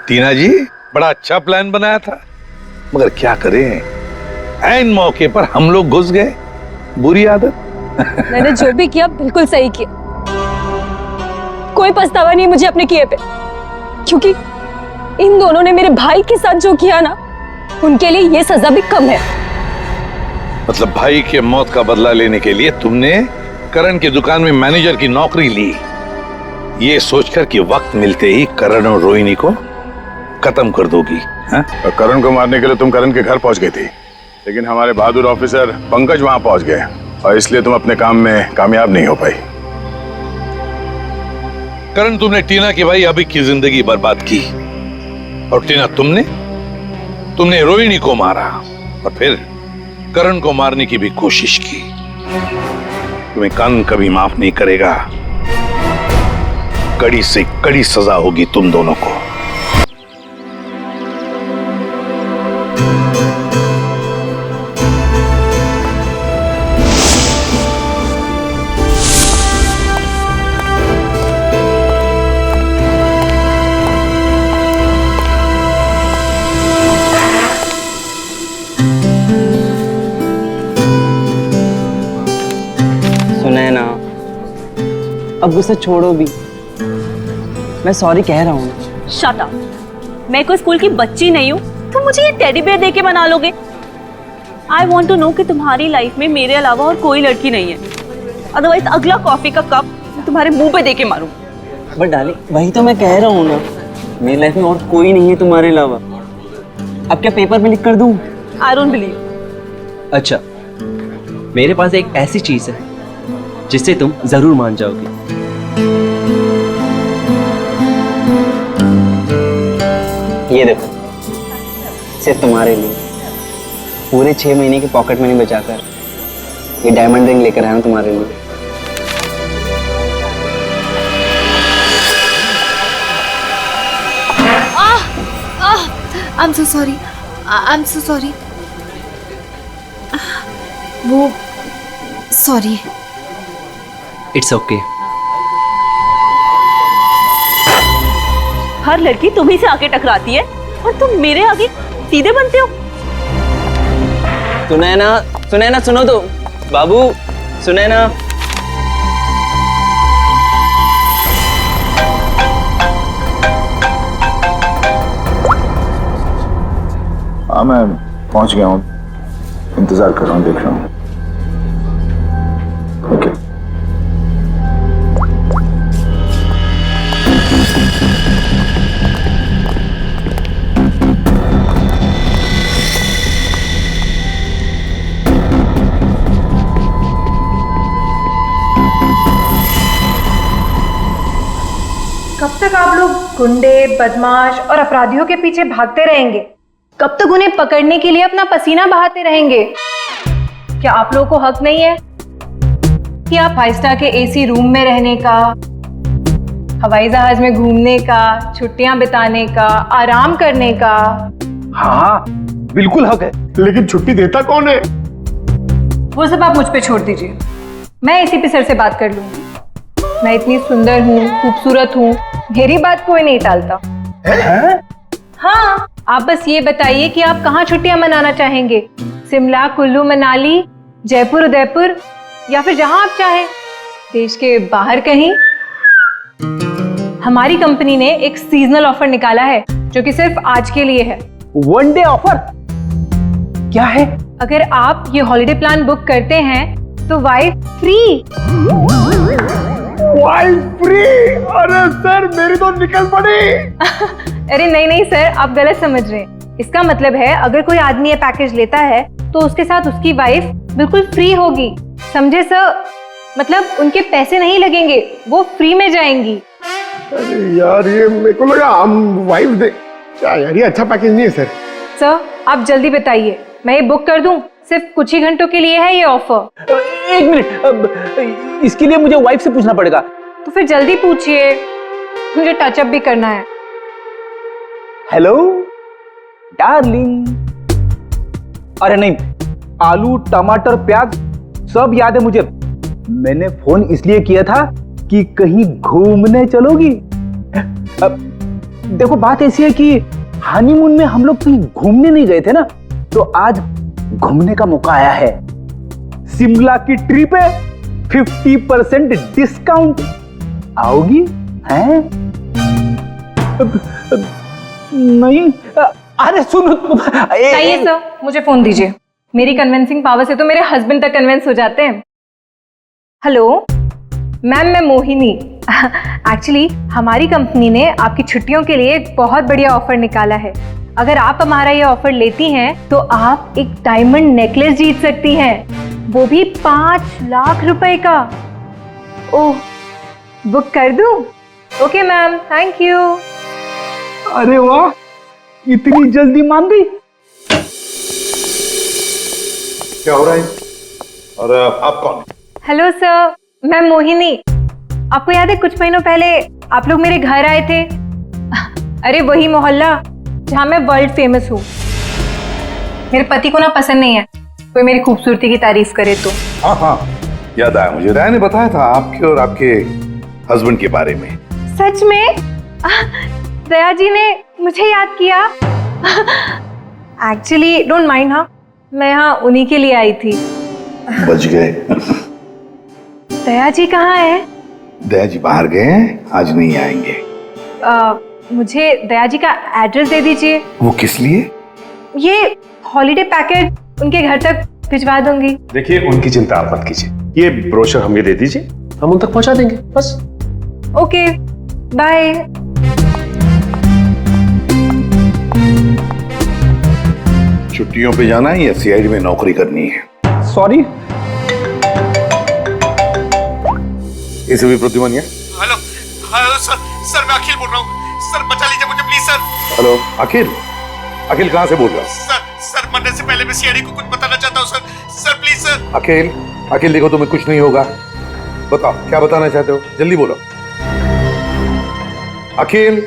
टीना जी, बड़ा अच्छा प्लान बनाया था, मगर क्या करें, ऐन मौके पर हम लोग घुस गए। बुरी आदत। मैंने जो भी किया बिल्कुल सही किया, कोई पछतावा नहीं मुझे अपने किए पे, क्योंकि इन दोनों ने मेरे भाई के साथ जो किया ना, उनके लिए ये सजा भी कम है। मतलब भाई के मौत का बदला लेने के लिए तुमने करण की दुकान में मैनेजर की नौकरी ली, ये सोचकर कि वक्त मिलते ही करण और रोहिणी को खत्म कर दोगी। और करण को मारने के लिए तुम करण के घर पहुंच गई थी, लेकिन हमारे बहादुर ऑफिसर पंकज वहां पहुंच गए और इसलिए तुम अपने काम में कामयाब नहीं हो पाई। करण, तुमने टीना की भाई अभी की जिंदगी बर्बाद की, और टीना तुमने तुमने रोहिणी को मारा और फिर करण को मारने की भी कोशिश की। तुम्हें करण कभी माफ नहीं करेगा। कड़ी से कड़ी सजा होगी तुम दोनों को। सुनैना, अब गुस्सा छोड़ो भी। मैं सॉरी कह रहा हूँ। Shut up. मैं कोई स्कूल की बच्ची नहीं हूँ, तुम मुझे ये टेडी बेयर दे के मना लोगे? आई वॉन्ट टू नो कि तुम्हारी लाइफ में मेरे अलावा और कोई लड़की नहीं है, अदरवाइज अगला कॉफी का कप तुम्हारे मुंह पे दे के मारूं। बट डार्लिंग, वही तो मैं कह रहा हूँ ना, मेरी लाइफ में और कोई नहीं है तुम्हारे अलावा। अब क्या पेपर पे लिख कर दूं? I don't believe. अच्छा, मेरे पास एक ऐसी चीज है जिससे तुम जरूर मान जाओगी। ये देखो, सिर्फ तुम्हारे लिए पूरे 6 महीने की पॉकेट मनी बचाकर ये डायमंड रिंग लेकर आया हूं तुम्हारे लिए। I am so sorry, I am so sorry. वो सॉरी। It's okay. हर लड़की तुम्ही से आके टकराती है और तुम मेरे आगे सीधे बनते हो। सुनैना, सुनैना सुनो तो। बाबू, सुनैना। हाँ, मैं पहुंच गया हूँ, इंतजार कर रहा हूँ, देख रहा हूँ। ओके। कब तक आप लोग गुंडे, बदमाश और अपराधियों के पीछे भागते रहेंगे? कब तक उन्हें पकड़ने के लिए अपना पसीना बहाते रहेंगे? क्या आप लोगों को हक नहीं है कि आप 5 स्टार के एसी रूम में रहने का, हवाई जहाज में घूमने का, छुट्टियां बिताने का, आराम करने का? हाँ, बिल्कुल हक है, लेकिन छुट्टी देता कौन है? वो सब आप मुझ पे छोड़ दीजिए, मैं एसीपी सर से बात कर लूंगी। मैं इतनी सुंदर हूँ, खूबसूरत हूँ, मेरी बात कोई नहीं टालता। हाँ, आप बस ये बताइए कि आप कहाँ छुट्टियां मनाना चाहेंगे? शिमला, कुल्लू, मनाली, जयपुर, उदयपुर, या फिर जहां आप चाहें, देश के बाहर कहीं। हमारी कंपनी ने एक सीजनल ऑफर निकाला है जो कि सिर्फ आज के लिए है। One day offer? क्या है? अगर आप ये हॉलिडे प्लान बुक करते हैं तो वाइफ फ्री। Wife free? अरे सर, मेरी तो निकल पड़ी। अरे नहीं नहीं सर, आप गलत समझ रहे हैं। इसका मतलब है अगर कोई आदमी ये पैकेज लेता है तो उसके साथ उसकी वाइफ बिल्कुल फ्री होगी, समझे सर? मतलब उनके पैसे नहीं लगेंगे, वो फ्री में जाएंगी। अरे यार, ये मेरे को लगा हम वाइफ दे। क्या यार, ये अच्छा पैकेज नहीं है सर। सर आप जल्दी बताइए, मैं ये बुक कर दूं? सिर्फ कुछ ही घंटों के लिए है ये ऑफर। 1 मिनट, इसके लिए मुझे वाइफ से पूछना पड़ेगा। तो फिर जल्दी पूछिए, मुझे टचअप भी करना है। Hello darling. अरे नहीं, आलू, टमाटर, प्याज सब याद है मुझे। मैंने फोन इसलिए किया था कि कहीं घूमने चलोगी। अब देखो, बात ऐसी है कि हनीमून में हम लोग कहीं घूमने नहीं गए थे ना, तो आज घूमने का मौका आया है। शिमला की ट्रिप है, 50% डिस्काउंट। आओगी? हैं? नहीं, अरे सुनो। चाहिए सर, मुझे फोन दीजिए। मेरी कन्विंसिंग पावर से तो मेरे हस्बैंड तक कन्विंस हो जाते हैं। हेलो मैम, मैं मोहिनी। एक्चुअली हमारी कंपनी ने आपकी छुट्टियों के लिए एक बहुत बढ़िया ऑफर निकाला है। अगर आप हमारा ये ऑफर लेती हैं तो आप एक डायमंड नेकलेस जीत सकती हैं, वो भी 5 लाख रुपए का। ओह, बुक कर दूं? Okay ma'am, thank you. अरे वाह, इतनी जल्दी मान गई। क्या हो रहा है? और आप कौन? हेलो सर, मैं मोहिनी। आपको याद है कुछ महीनों पहले आप लोग मेरे घर आए थे? अरे वही मोहल्ला जहाँ मैं वर्ल्ड फेमस हूँ। मेरे पति को ना पसंद नहीं है कोई मेरी खूबसूरती की तारीफ करे तो। हाँ हाँ, याद आया मुझे। राय ने बताया था आपके और आपके हस्बैंड के बारे में। सच में? दया जी ने मुझे याद किया। एक्चुअली डोंट माइंड, हाँ मैं यहाँ उन्हीं के लिए आई थी। बच गए। दया जी कहाँ है? दया जी बाहर गए हैं, आज नहीं आएंगे। मुझे दया जी का एड्रेस दे दीजिए। वो किस लिए? ये हॉलीडे पैकेट उनके घर तक भिजवा दूंगी। देखिए, उनकी चिंता आप मत कीजिए, ये ब्रोशर हमें दे दीजिए, हम उन तक पहुंचा देंगे बस। Okay, bye. छुट्टियों पे जाना है या सीआईडी में नौकरी करनी है? सॉरी। इसे भी प्रतिमानिया। हेलो हेलो सर, सर मैं अखिल बोल रहा हूँ सर, बचा लीजिए मुझे प्लीज सर। हेलो अखिल, अखिल कहाँ से बोल रहा हूँ? सर मरने से पहले मैं सीआईडी को कुछ बताना चाहता हूँ सर प्लीज सर। अखिल, अखिल देखो तुम्हें कुछ नहीं होगा, बताओ क्या बताना चाहते हो, जल्दी बोलो। अखिल,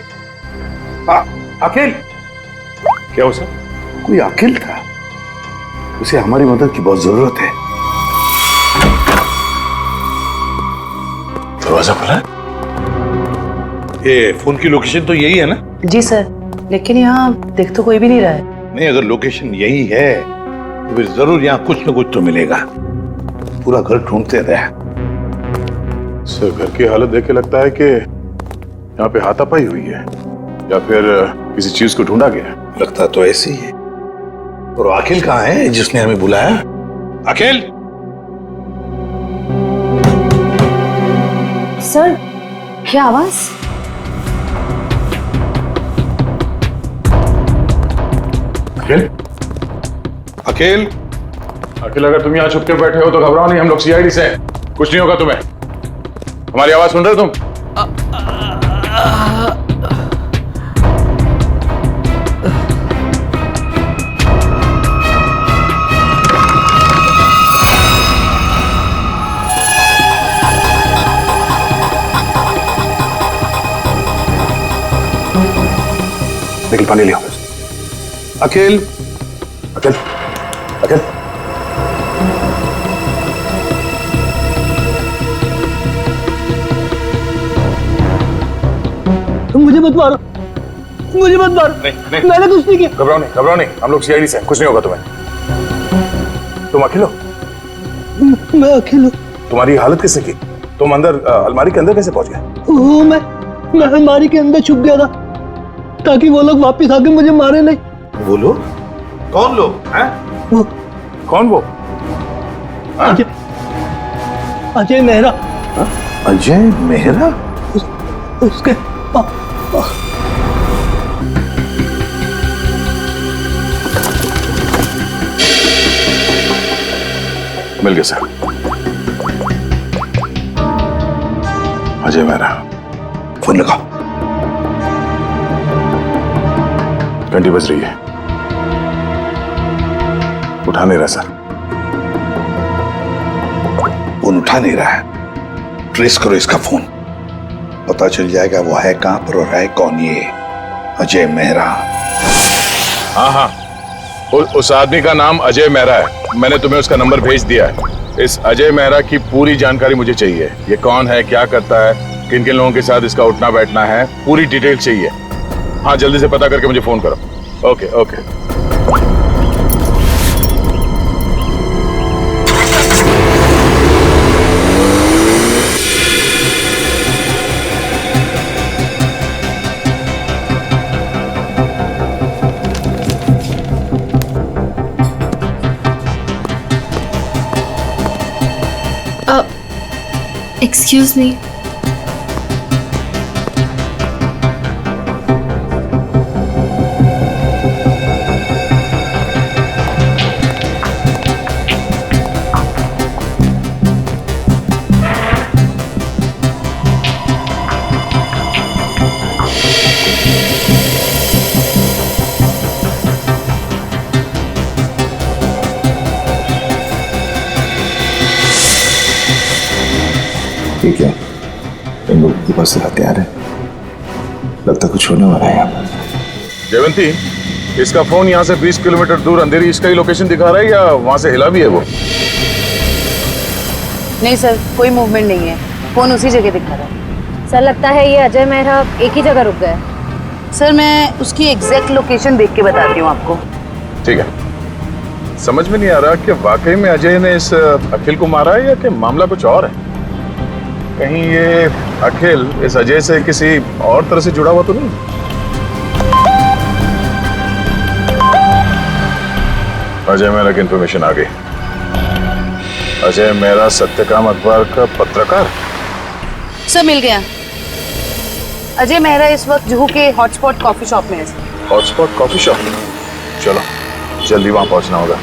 अखिल। क्या हो सर? कोई अखिल था, उसे हमारी मदद की बहुत जरूरत है। दरवाजा खुला है? ये फोन की लोकेशन तो यही है ना? जी सर, लेकिन यहाँ देख तो कोई भी नहीं रहा है। नहीं, अगर लोकेशन यही है तो फिर जरूर यहाँ कुछ न कुछ तो मिलेगा। पूरा घर ढूंढते रहे। सर घर की हालत देख के लगता है कि यहाँ पे हाथापाई हुई है या फिर किसी चीज को ढूंढा गया। लगता तो ऐसे ही है। और अखिल कहाँ है जिसने हमें बुलाया? अखिल! सर, क्या आवाज? अखिल? अखिल? अखिल, अगर तुम यहाँ छुप के बैठे हो तो घबराओ नहीं, हम लोग सीआईडी से हैं, कुछ नहीं होगा तुम्हें। हमारी आवाज सुन रहे हो तुम? निकल, पानी लियो। अखिल, अखिल, अखिल। मुझे मत मारो, मुझे मत मारो। नहीं, मैंने कुछ नहीं किया। घबराओ नहीं, हम लोग सीआईडी से हैं, कुछ नहीं होगा तुम्हें। तुम अखिल हो? मैं अखिल हूँ। तुम्हारी हालत किसने की? तुम अंदर अलमारी के अंदर कैसे पहुंच गए? वो मैं अलमारी के अंदर छुप गया था ताकि वो लोग वापस आके मुझे मारे नहीं। वो लोग? कौन लोग हैं? वो कौन वो? अजय मेहरा। अजय मेहरा? उसके मिल गया सर। अजय मेहरा। फोन लगाओ। घंटी बज रही है, उठा नहीं रहा सर। फोन उठा नहीं रहा है। ट्रेस करो इसका फोन, पता चल जाएगा वो है कहां पर और है कौन ये अजय मेहरा। हाँ, उस आदमी का नाम अजय मेहरा है। मैंने तुम्हें उसका नंबर भेज दिया है। इस अजय मेहरा की पूरी जानकारी मुझे चाहिए। ये कौन है, क्या करता है, किन किन लोगों के साथ इसका उठना बैठना है, पूरी डिटेल चाहिए। हाँ, जल्दी से पता करके मुझे फोन करो। Okay okay. Excuse me. ठीक है, इन लोगों के पास हथियार है, लगता कुछ होने वाला है यहाँ पर। जयवंती, इसका फोन यहाँ से 20 किलोमीटर दूर अंधेरी इसका ही लोकेशन दिखा रहा है या वहां से हिला भी है वो? नहीं सर, कोई मूवमेंट नहीं है, फोन उसी जगह दिखा रहा है। सर लगता है ये अजय मेहरा एक ही जगह रुक गए। सर मैं उसकी एग्जैक्ट लोकेशन देख के बताती हूँ आपको। ठीक है, समझ में नहीं आ रहा कि वाकई में अजय ने इस अखिल को मारा है या कि मामला कुछ और है। कहीं ये अखिल इस अजय से किसी और तरह से जुड़ा हुआ तो नहीं? अजय मेहरा की इंफॉर्मेशन आ गई। अजय मेहरा सत्यकाम अखबार का पत्रकार। सर मिल गया। अजय मेहरा इस वक्त जुहू के हॉटस्पॉट कॉफी शॉप में है। हॉटस्पॉट कॉफी शॉप, चलो जल्दी वहां पहुंचना होगा।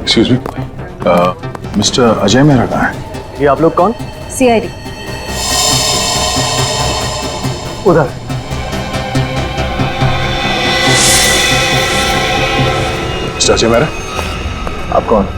Excuse me, mister Ajay Mehra कहाँ है? ये आप लोग कौन? सीआईडी। उधर। मिस्टर अजय मेहरा, आप कौन?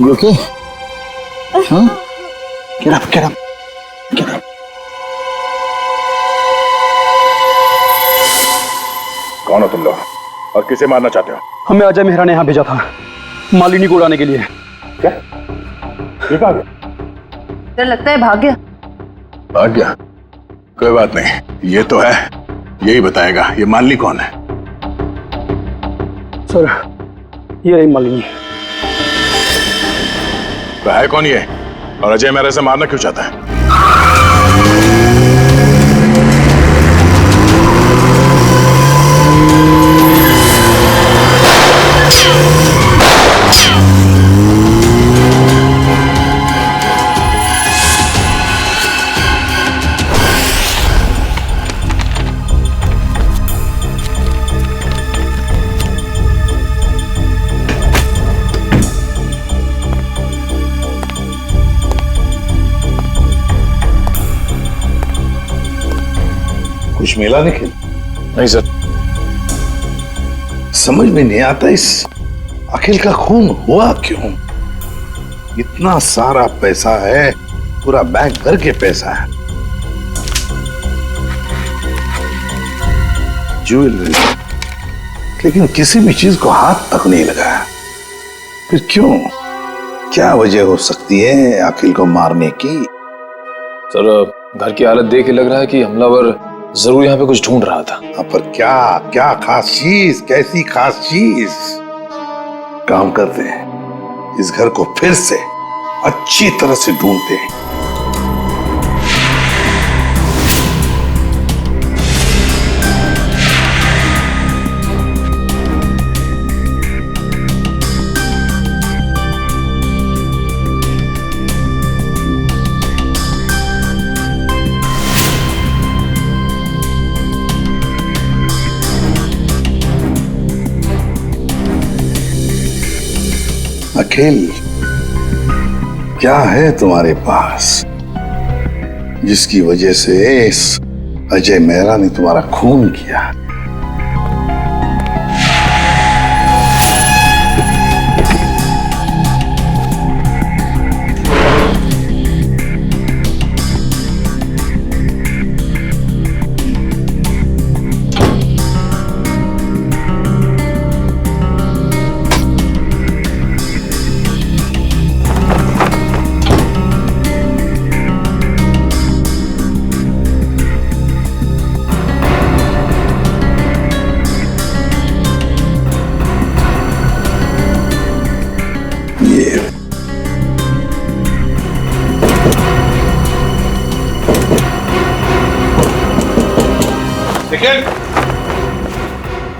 You okay? Huh? Get up, get up, get up. कौन हो तुम लोग और किसे मारना चाहते हो? हमें अजय मेहरा ने यहाँ भेजा था मालिनी को उड़ाने के लिए। क्या? ये कहाँ गया? सर लगता है भाग गया। भाग गया? कोई बात नहीं, ये तो है, यही बताएगा ये मालिनी कौन है। सर ये रही मालिनी। तो है कौन ये और अजय मेहरा से मारना क्यों चाहता है? कुछ मिला निखिल? नहीं सर। समझ में नहीं आता इस अखिल का खून हुआ क्यों? इतना सारा पैसा है, पूरा बैंक भर के पैसा है, ज्वेलरी, लेकिन किसी भी चीज को हाथ तक नहीं लगाया। फिर क्यों? क्या वजह हो सकती है अखिल को मारने की? सर घर की हालत देख के लग रहा है कि हमलावर जरूर यहाँ पे कुछ ढूंढ रहा था। पर क्या क्या खास चीज, कैसी खास चीज? काम करते हैं, इस घर को फिर से अच्छी तरह से ढूंढते हैं। अखिल, क्या है तुम्हारे पास जिसकी वजह से इस अजय मेहरा ने तुम्हारा खून किया?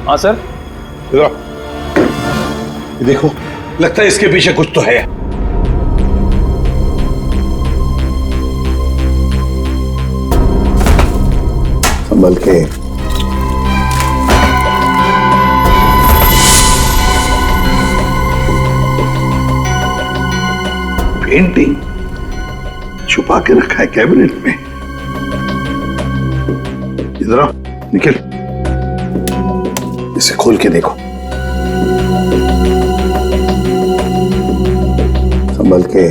हाँ सर। ये देखो, लगता है इसके पीछे कुछ तो है। संभल के। पेंटिंग छुपा के रखा है कैबिनेट में। इधर आओ, निखिल, इसे खोल के देखो। संभल के।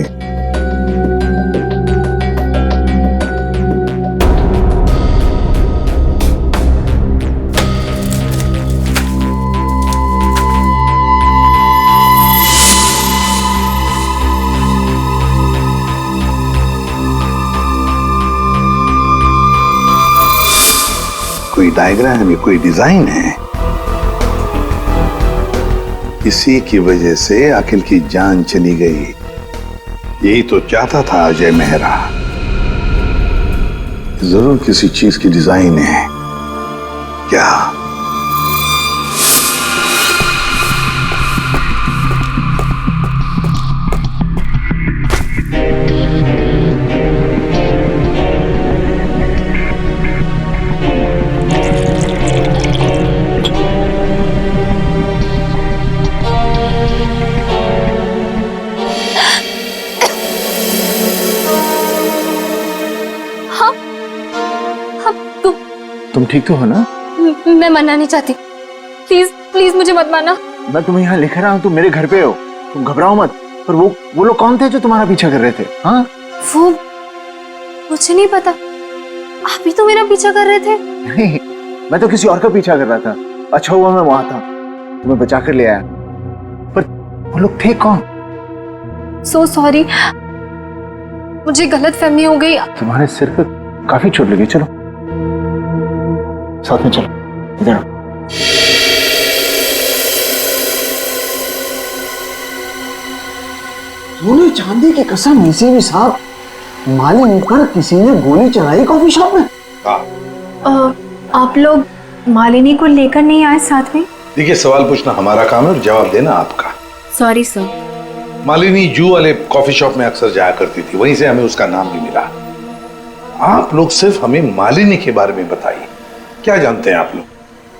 कोई डायग्राम है, कोई डिजाइन है। इसी की वजह से अखिल की जान चली गई। यही तो चाहता था अजय मेहरा। जरूर किसी चीज की डिजाइन है। क्या? तुम ठीक तो हो ना? मैं मरना नहीं चाहती, प्लीज प्लीज मुझे मत मारना। मैं तुम्हें यहाँ लिख रहा हूँ, तुम मेरे घर पे हो, तुम घबराओ मत। पर वो लोग कौन थे जो तुम्हारा पीछा कर रहे थे? हाँ, वो मुझे नहीं पता। आप ही तो मेरा पीछा कर रहे थे। नहीं, मैं तो किसी और का पीछा कर रहा था। अच्छा हुआ मैं वहां था, तुम्हें बचा कर ले आया। पर वो लोग थे कौन? सो सॉरी, मुझे गलत फहमी हो गई। तुम्हारे सिर पे काफी चोट लगी। चलो साथ में चलो, इधर आओ। सोने चांदी की कसम, नसीबी साहब, मालिनी पर किसी ने गोली चलाई कॉफी शॉप में। आप लोग मालिनी को लेकर नहीं आए साथ में? देखिए, सवाल पूछना हमारा काम है और जवाब देना आपका। Sorry sir. मालिनी जू वाले कॉफी शॉप में अक्सर जाया करती थी, वहीं से हमें उसका नाम भी मिला। आप लोग सिर्फ हमें मालिनी के बारे में बताइए, क्या जानते हैं आप लोग?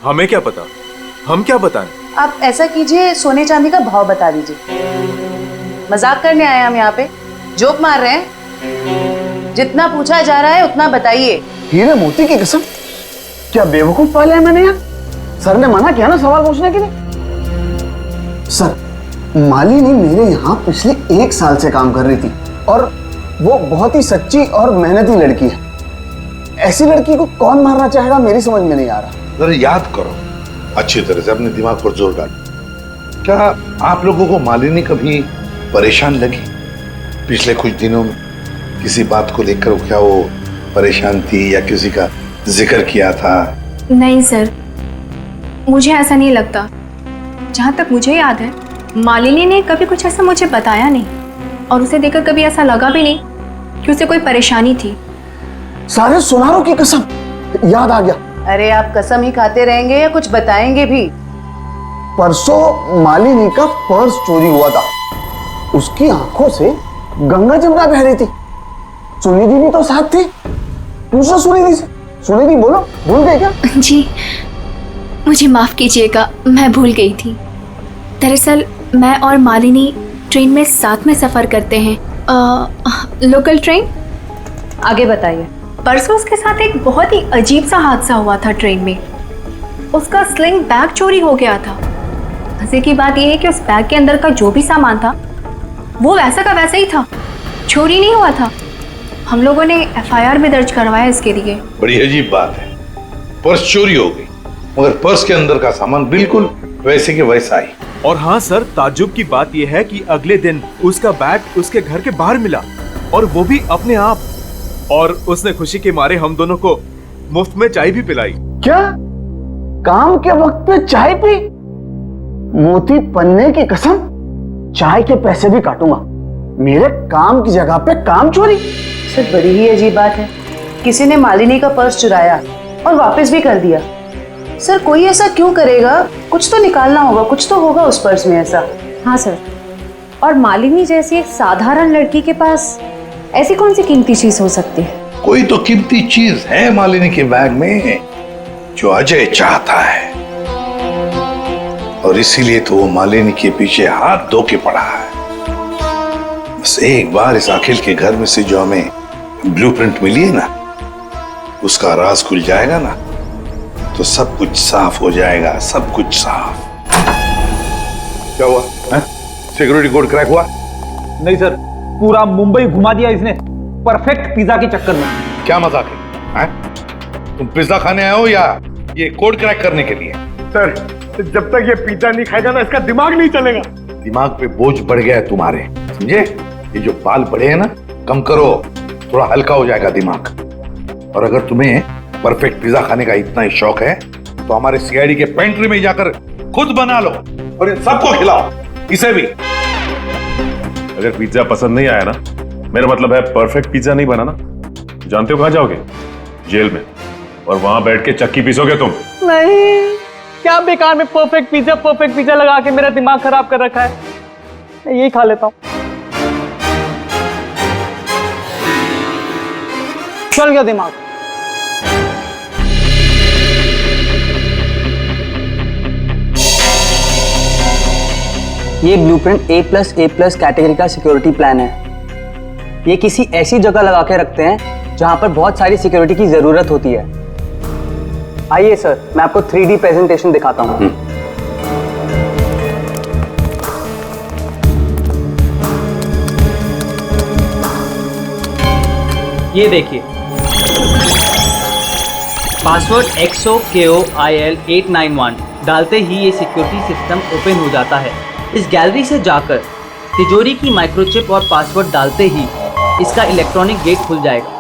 हमें क्या पता, हम क्या बताएं? आप ऐसा कीजिए, सोने चांदी का भाव बता दीजिए। मजाक करने आए हम यहाँ पे, जोक मार रहे हैं? जितना पूछा जा रहा है उतना बताइए। हीरे मोती की कसम, क्या बेवकूफ पाले हैं मैंने यहाँ? सर ने मना किया ना सवाल पूछने के लिए। सर, मालिनी मेरे यहाँ पिछले 1 साल से काम कर रही थी और वो बहुत ही सच्ची और मेहनती लड़की है। ऐसी लड़की को कौन मारना चाहेगा, मेरी समझ में नहीं आ रहा। जरा याद करो अच्छी तरह से, अपने दिमाग पर जोर डालो। क्या आप लोगों को मालिनी कभी परेशान लगी पिछले कुछ दिनों में? किसी बात को लेकर क्या वो परेशान थी या किसी का जिक्र किया था? नहीं सर, मुझे ऐसा नहीं लगता। जहाँ तक मुझे याद है, मालिनी ने कभी कुछ ऐसा मुझे बताया नहीं, और उसे देखकर कभी ऐसा लगा भी नहीं कि उसे कोई परेशानी थी। सारे सुनारों की कसम, याद आ गया। अरे आप कसम ही खाते रहेंगे या कुछ बताएंगे भी? परसों मालिनी का पर्स चोरी हुआ था। उसकी आंखों से गंगा जमुना बह रही थी। सुनिधि भी तो साथ थी। पूछो सुनिधि से। सुनिधि बोलो, भूल गए क्या? जी मुझे माफ कीजिएगा, मैं भूल गई थी। दरअसल मैं और मालिनी ट्रेन में साथ में सफर करते हैं, लोकल ट्रेन। आगे बताइए। परसों उसके साथ एक बहुत ही अजीब सा हादसा हुआ था ट्रेन में। उसका स्लिंग बैग चोरी हो गया था। मजे की बात यह है कि उस बैग के अंदर का जो भी सामान था वो वैसा का वैसा ही था, चोरी नहीं हुआ था। हम लोगों ने FIR भी दर्ज करवाया इसके लिए। बड़ी अजीब बात है, पर्स चोरी हो गई मगर पर्स के अंदर का सामान बिल्कुल वैसे के वैसा ही। और हाँ सर, ताज्जुब की बात यह है कि अगले दिन उसका बैग उसके घर के बाहर मिला, और वो भी अपने आप। और उसने खुशी के मारे हम दोनों को मुफ्त में चाय भी पिलाई। क्या? काम के वक्त पे चाय पी? मोती पन्ने की कसम, चाय के पैसे भी काटूंगा। मेरे काम की जगह पे काम चोरी? सर बड़ी ही अजीब बात है। किसी ने मालिनी का पर्स चुराया और वापस भी कर दिया। सर कोई ऐसा क्यों करेगा? कुछ तो निकालना होगा, कुछ तो होगा उस पर्स में ऐसा। हाँ सर, और मालिनी जैसी एक साधारण लड़की के पास ऐसी कौन सी कीमती चीज हो सकती है? कोई तो कीमती चीज है मालिनी के बैग में जो अजय चाहता है, और इसीलिए तो वो मालिनी के पीछे हाथ धो के पड़ा है। बस एक बार इस अखिल के घर में से जो हमें ब्लूप्रिंट मिली है ना, उसका राज खुल जाएगा ना, तो सब कुछ साफ हो जाएगा, सब कुछ साफ। क्या हुआ? सिक्योरिटी कोड क्रैक हुआ? नहीं सर, पूरा मुंबई घुमा दिया इसने परफेक्ट पिज्जा के चक्कर में। क्या मजाक है? तुम पिज्जा खाने आए हो या ये कोड क्रैक करने के लिए? सर, जब तक ये पिज्जा नहीं खाएगा ना, इसका दिमाग नहीं चलेगा। दिमाग पे बोझ बढ़ गया है तुम्हारे, समझे? ये जो बाल बढ़े हैं ना, कम करो, थोड़ा हल्का हो जाएगा दिमाग। और अगर तुम्हें परफेक्ट पिज्जा खाने का इतना ही शौक है तो हमारे CID के पेंट्री में जाकर खुद बना लो और इन सबको खिलाओ, इसे भी। अगर पिज्जा पसंद नहीं आया ना, मेरा मतलब है परफेक्ट पिज्जा नहीं बनाना, जानते हो कहां जाओगे? जेल में, और वहां बैठ के चक्की पीसोगे तुम। नहीं, क्या बेकार में परफेक्ट पिज्जा लगा के मेरा दिमाग खराब कर रखा है। मैं यही खा लेता हूँ। चल गया दिमाग। ये ब्लूप्रिंट A+A+ कैटेगरी का सिक्योरिटी प्लान है। ये किसी ऐसी जगह लगा के रखते हैं जहां पर बहुत सारी सिक्योरिटी की जरूरत होती है। आइए सर, मैं आपको 3D प्रेजेंटेशन दिखाता हूं। ये देखिए, पासवर्ड XOKOIL891 डालते ही ये सिक्योरिटी सिस्टम ओपन हो जाता है। इस गैलरी से जाकर तिजोरी की माइक्रोचिप और पासवर्ड डालते ही इसका इलेक्ट्रॉनिक गेट खुल जाएगा।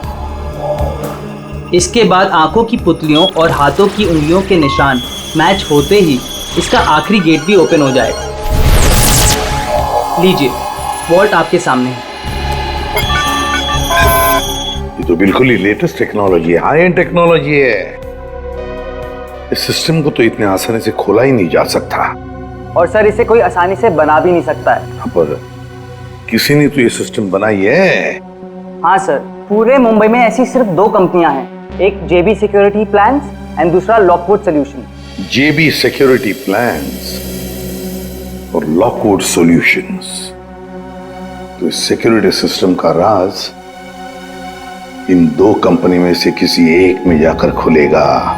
इसके बाद आंखों की पुतलियों और हाथों की उंगलियों के निशान मैच होते ही इसका आखिरी गेट भी ओपन हो जाएगा। लीजिए, वॉल्ट आपके सामने है। ये तो बिल्कुल ही लेटेस्ट टेक्नोलॉजी है, हाई एंड टेक्नोलॉजी है। इस सिस्टम को तो इतने आसानी से खोला ही नहीं जा सकता। और सर, इसे कोई आसानी से बना भी नहीं सकता है। पर किसी ने तो ये सिस्टम बनाई है। हाँ सर, पूरे मुंबई में ऐसी सिर्फ 2 कंपनियां हैं, एक JB सिक्योरिटी प्लान्स एंड दूसरा Lockwood solution. JB security plans और लॉकवुड सॉल्यूशंस। तो इस सिक्योरिटी सिस्टम का राज इन 2 कंपनी में से किसी एक में जाकर खुलेगा।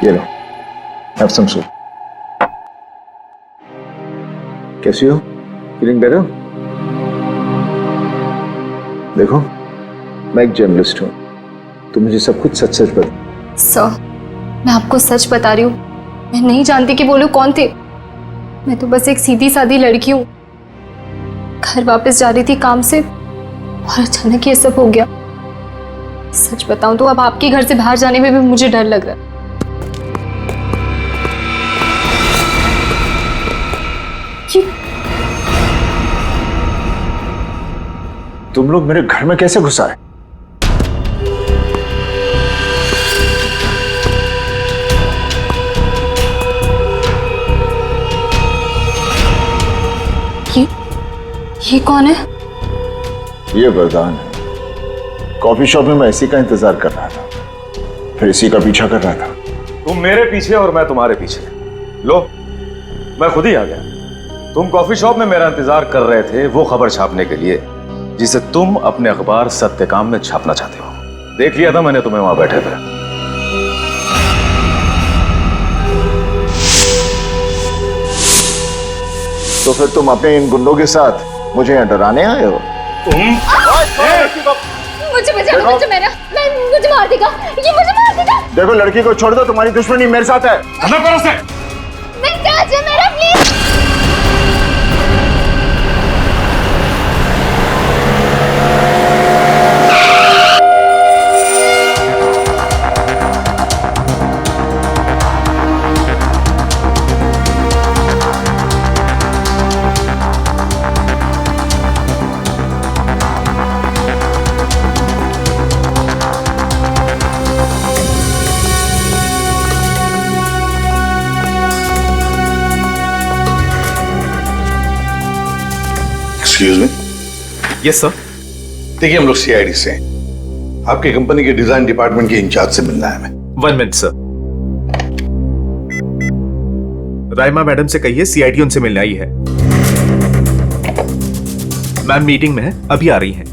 ये लो, have some soup. कैसी हो? Feeling better? देखो, मैं एक जर्नलिस्ट हूं, तो मुझे सब कुछ सच सच बता। सर, मैं आपको सच बता रही हूँ, मैं नहीं जानती कि वो लोग कौन थे। मैं तो बस एक सीधी सादी लड़की हूँ, घर वापस जा रही थी काम से, और अचानक ये सब हो गया। सच बताऊं तो अब आपके घर से बाहर जाने में भी मुझे डर लग रहा है। तुम लोग मेरे घर में कैसे घुस आए? ये कौन है? ये वरदान है। कॉफी शॉप में मैं इसी का इंतजार कर रहा था, फिर इसी का पीछा कर रहा था। तुम मेरे पीछे और मैं तुम्हारे पीछे। लो, मैं खुद ही आ गया। तुम कॉफी शॉप में मेरा इंतजार कर रहे थे वो खबर छापने के लिए जिसे तुम अपने अखबार सत्यकाम में छापना चाहते हो। देख लिया था मैंने तुम्हें वहां बैठे थे। तो फिर तुम अपने इन गुंडों के साथ मुझे यहाँ डराने आए हो? मुझे मार देगा, ये मुझे मार देगा। देखो, लड़की को छोड़ दो, तुम्हारी दुश्मनी मेरे साथ है। मेरा please. Excuse me. Yes sir. देखिए, हम लोग सीआईडी से हैं। आपकी कंपनी के डिजाइन डिपार्टमेंट के इंचार्ज से मिलना है हमें। 1 मिनट सर। राइमा मैडम से कहिए सीआईडी उनसे मिलने आई है। मैम मीटिंग में है, अभी आ रही हैं।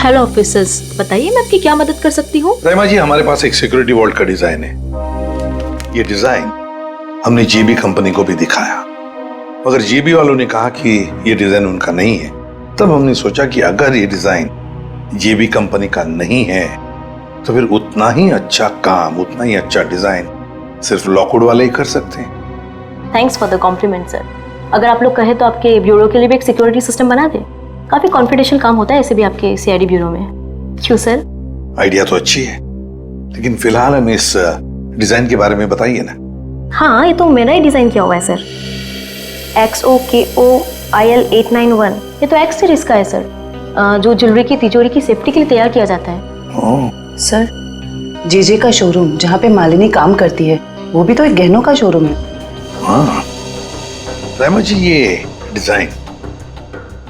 हेलो ऑफिसर्स, बताइए मैं आपकी क्या मदद कर सकती हूँ? राइमा जी, हमारे पास एक सिक्योरिटी वॉल्ट का डिजाइन है। ये डिजाइन हमने जीबी कंपनी को भी दिखाया, मगर जीबी वालों ने कहा कि ये डिजाइन उनका नहीं है। तब हमने सोचा कि अगर ये डिजाइन जीबी कंपनी का नहीं है तो फिर उतना ही अच्छा काम, उतना ही अच्छा डिजाइन सिर्फ लॉकवुड वाले ही कर सकते हैं। Thanks for the compliment sir. अगर आप लोग कहें तो आपके ब्यूरो के लिए भी एक सिक्योरिटी सिस्टम बना दें। काफी कॉन्फिडेंशियल काम होता है ऐसे भी आपके सीआईडी ब्यूरो में। क्यों सर? आइडिया तो अच्छी है, लेकिन फिलहाल हमें इस डिजाइन के बारे में बताइए ना। हाँ, ये तो मैंने ही डिजाइन किया हुआ है सर। XOKOIL891, ये तो एक्स सीरीज का है सर, जो ज्वेलरी की तिजोरी की सेफ्टी के लिए तैयार किया जाता है। सर, जेजे का शोरूम जहाँ पे मालिनी काम करती है वो भी तो एक गहनों का शोरूम है। हाँ राइमा जी, ये डिजाइन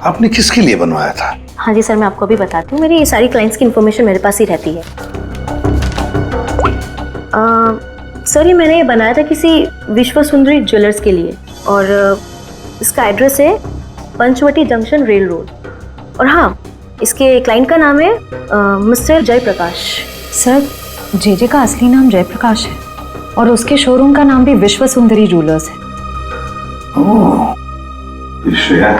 आपने किसके लिए बनवाया था? हाँ जी सर, मैं आपको अभी बताती हूँ। मेरी सारी क्लाइंट्स की इन्फॉर्मेशन मेरे पास ही रहती है। सर, ये मैंने बनाया था किसी विश्व सुंदरी ज्वेलर्स के लिए, और इसका एड्रेस है पंचवटी जंक्शन रेल रोड। और हाँ, इसके क्लाइंट का नाम है मिस्टर जयप्रकाश। सर, जेजे का असली नाम जयप्रकाश है और उसके शोरूम का नाम भी विश्व सुंदरी ज्वेलर्स है। ओह, श्रेया,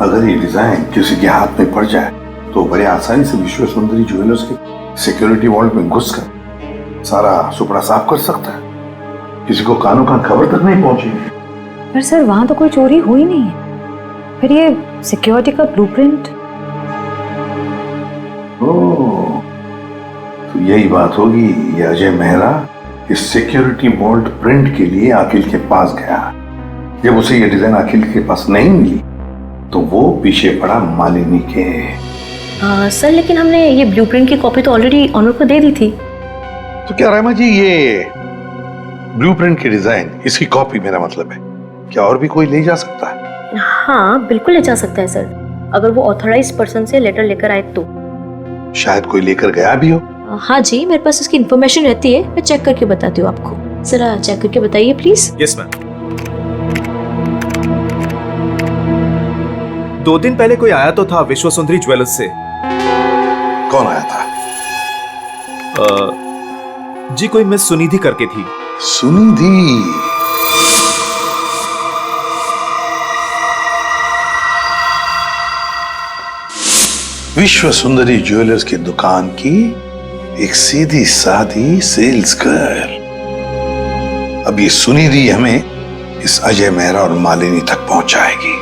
अगर ये डिजाइन किसी के हाथ में पड़ जाए तो बड़े आसानी से विश्व सुंदरी ज्वेलर्स के सिक्योरिटी वॉल्ट में घुसकर सारा सुपड़ा साफ कर सकता है। किसी को कानों कान खबर तक नहीं पहुंचेगी। पर सर, वहां तो कोई चोरी हुई नहीं है। फिर ये सिक्योरिटी का ब्लूप्रिंट? ओह, तो यही बात होगी। ये अजय मेहरा इस सिक्योरिटी वॉल्ट प्रिंट के लिए अखिल के पास गया। जब उसे ये डिजाइन अखिल के पास नहीं मिली तो वो पीछे पड़ा मालिनी के। सर, लेकिन हमने ये ब्लूप्रिंट की कॉपी तो ऑलरेडी ऑनर को दे दी थी। तो क्या रामा जी, ये ब्लूप्रिंट की डिजाइन, इसकी कॉपी मेरा मतलब है, क्या और भी कोई ले जा सकता है? हाँ, बिल्कुल ले जा सकता है सर, अगर वो ऑथराइज्ड पर्सन से लेटर लेकर आए तो। शायद कोई लेकर गया भी हो। हाँ जी, मेरे पास इसकी इन्फॉर्मेशन रहती है, मैं चेक करके बताती हूँ आपको। जरा चेक करके बताइए प्लीज। Yes ma'am. 2 दिन पहले कोई आया तो था विश्व सुंदरी ज्वेलर्स से। कौन आया था? जी, कोई मिस सुनिधि करके थी। सुनिधि? विश्व सुंदरी ज्वेलर्स की दुकान की एक सीधी सादी सेल्स गर्ल। अब ये सुनिधि हमें इस अजय मेहरा और मालिनी तक पहुंचाएगी।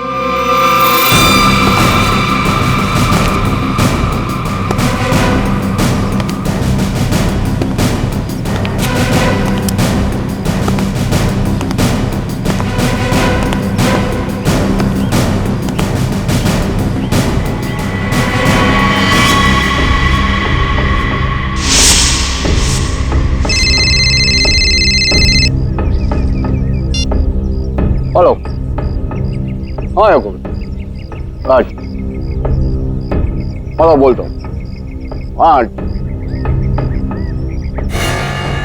हेलो, हाँ याकूब, आज हाँ बोलता हूँ, हाँ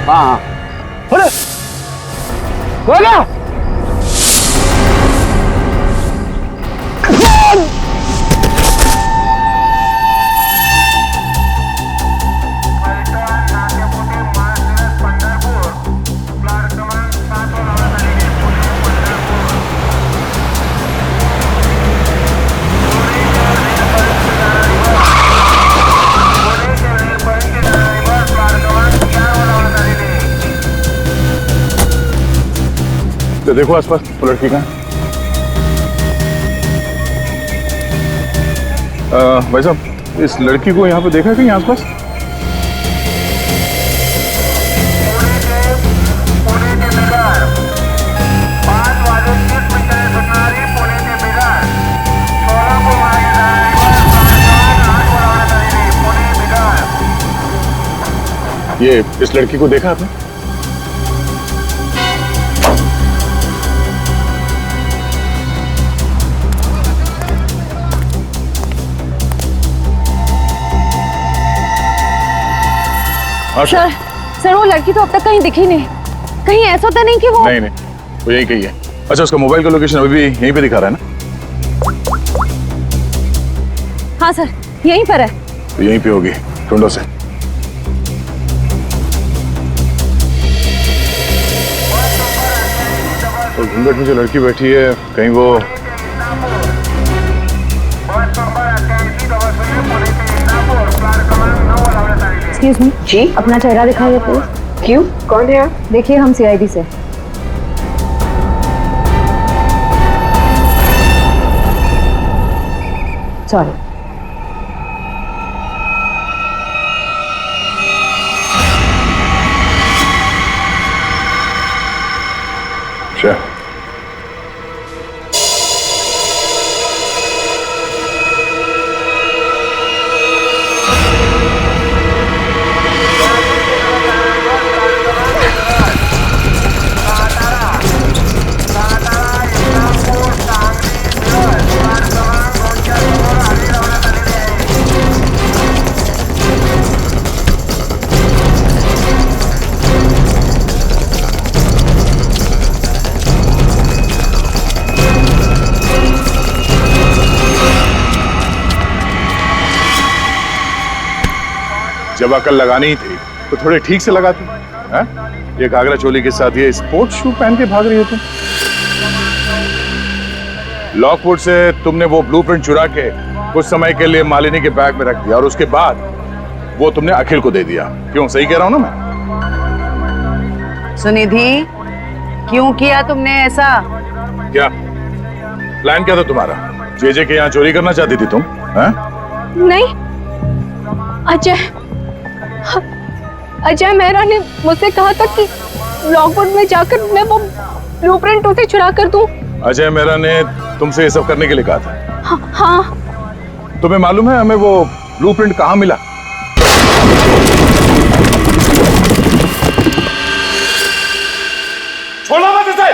हाँ अरे हो गया। तो देखो आसपास वो लड़की कहाँ है? भाई साहब, इस लड़की को यहाँ पे देखा है कहीं आसपास? ये इस लड़की को देखा आपने? सर वो लड़की तो अब तक कहीं दिखी नहीं। कहीं ऐसा तो नहीं कि वो नहीं वो यही कही है। अच्छा, उसका मोबाइल का लोकेशन अभी भी यहीं पे दिखा रहा है ना? हाँ सर, यहीं पर है। तो यहीं पे होगी, ढूंढो से। तो घूंघट में जो लड़की बैठी है, कहीं वो एक्सक्यूज मी जी, अपना चेहरा दिखाइए प्लीज। क्यों, कौन है आप? देखिए, हम सीआईडी से। सॉरी। Sure. जब अकल लगानी ही थी तो थोड़े ठीक से लगाती हैं? ये घाघरा चोली के साथ ये स्पोर्ट्स शू पहन के भाग रही हो तुम। लॉकवुड से तुमने वो ब्लूप्रिंट चुरा के कुछ समय के लिए मालिनी के बैग में रख दिया और उसके बाद वो तुमने अखिल को दे दिया। क्यों, सही कह रहा हूं ना मैं? सुनिधि, क्यों किया तुमने ऐसा? क्या प्लान क्या था तुम्हारा? जेजे के यहाँ चोरी करना चाहती थी तुम? नहीं, अजय मेहरा ने मुझसे कहा था कि लॉकवुड में जाकर मैं वो ब्लूप्रिंट उसे चुरा कर दूं। अजय मेहरा ने तुमसे ये सब करने के लिए कहा था? हाँ। तुम्हें मालूम है हमें वो ब्लूप्रिंट कहाँ मिला? छोड़ो मत इसे!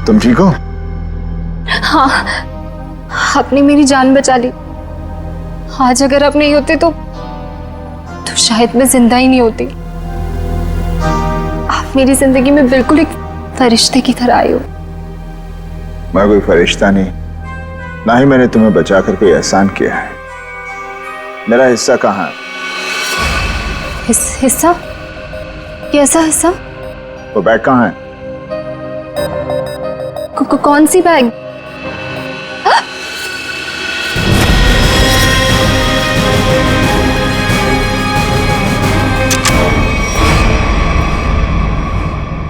तुम ठीक हो? हाँ, आपने मेरी जान बचा ली। आज अगर आप नहीं होते तो शायद मैं जिंदा ही नहीं होती। आप मेरी जिंदगी में बिल्कुल एक फरिश्ते की तरह आए हो। मैं कोई फरिश्ता नहीं, ना ही मैंने तुम्हें बचाकर कोई एहसान किया है। मेरा हिस्सा कहाँ है? हिस्सा? कैसा हिस्सा? वो बैग कहाँ है? कौन सी बैग?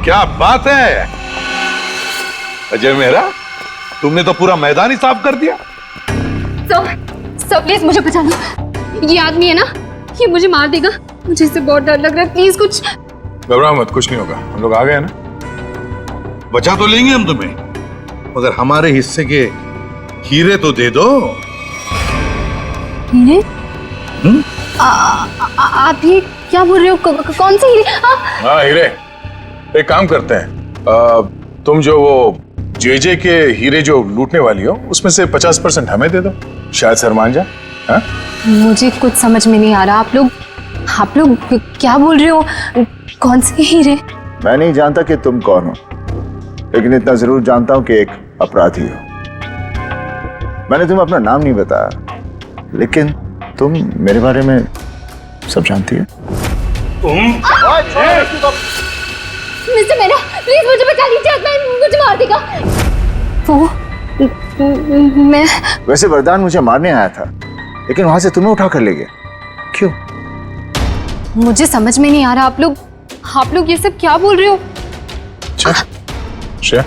क्या बात है अजय मेरा, तुमने तो पूरा मैदान ही साफ कर दिया। सर प्लीज मुझे बचा लो। ये आदमी है ना, ये मुझे मार देगा। मुझे इससे बहुत डर लग रहा है। प्लीज कुछ। घबराओ मत, कुछ नहीं होगा। हम लोग आ गए ना, बचा तो लेंगे हम तुम्हें, मगर हमारे हिस्से के हीरे तो दे दो। हीरे? आप ये क्या बोल रहे हो? कौन से हीरे? हाँ हीरे। एक काम करते हैं, तुम जो वो जेजे के हीरे जो लूटने वाली हो उसमें से 50% हमें दे दो, शायद सर मान जाए। हाँ? मुझे कुछ समझ में नहीं आ रहा। आप लोग क्या बोल रहे हो? कौन से हीरे? मैं नहीं जानता कि तुम कौन हो, लेकिन इतना जरूर जानता हूं कि एक अपराधी हो। मैंने तुम्हें अपना नाम नहीं बताया, लेकिन तुम मेरे बारे में सब जानती है। मिस्टर मेरा, प्लीज मुझे बचा लीजिए। मुझे मार देगा वो। मैं वैसे वरदान मुझे मारने आया था, लेकिन वहां से तुम्हें उठा कर ले गया। क्यों? मुझे समझ में नहीं आ रहा। आप लोग ये सब क्या बोल रहे हो? अच्छा,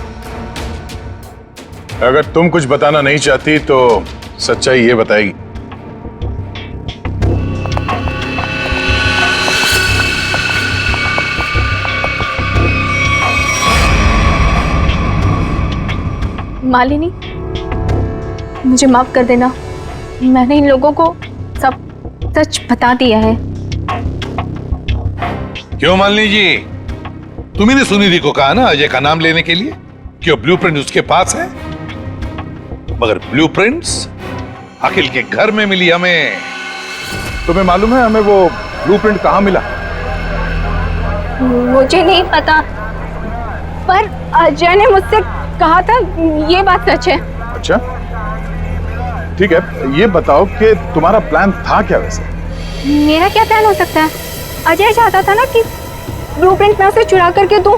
अगर तुम कुछ बताना नहीं चाहती तो सच्चाई ये बताएगी। मालिनी, मुझे माफ कर देना। मैंने इन लोगों को सब सच बता दिया है। क्यों मालिनी जी, तुम्ही ने सुनिधि को कहा ना अजय का नाम लेने के लिए, क्यों ब्लूप्रिंट उसके पास है, मगर ब्लूप्रिंट्स अखिल के घर में मिली हमें। तुम्हें मालूम है हमें वो ब्लूप्रिंट कहाँ मिला? मुझे नहीं पता, पर अजय ने मुझसे कहा था। ये बात सच है। अच्छा ठीक है, ये बताओ कि तुम्हारा प्लान था क्या वैसे? मेरा क्या प्लान हो सकता है? अजय चाहता था ना कि ब्लूप्रिंट मैं उसे चुरा करके दूं।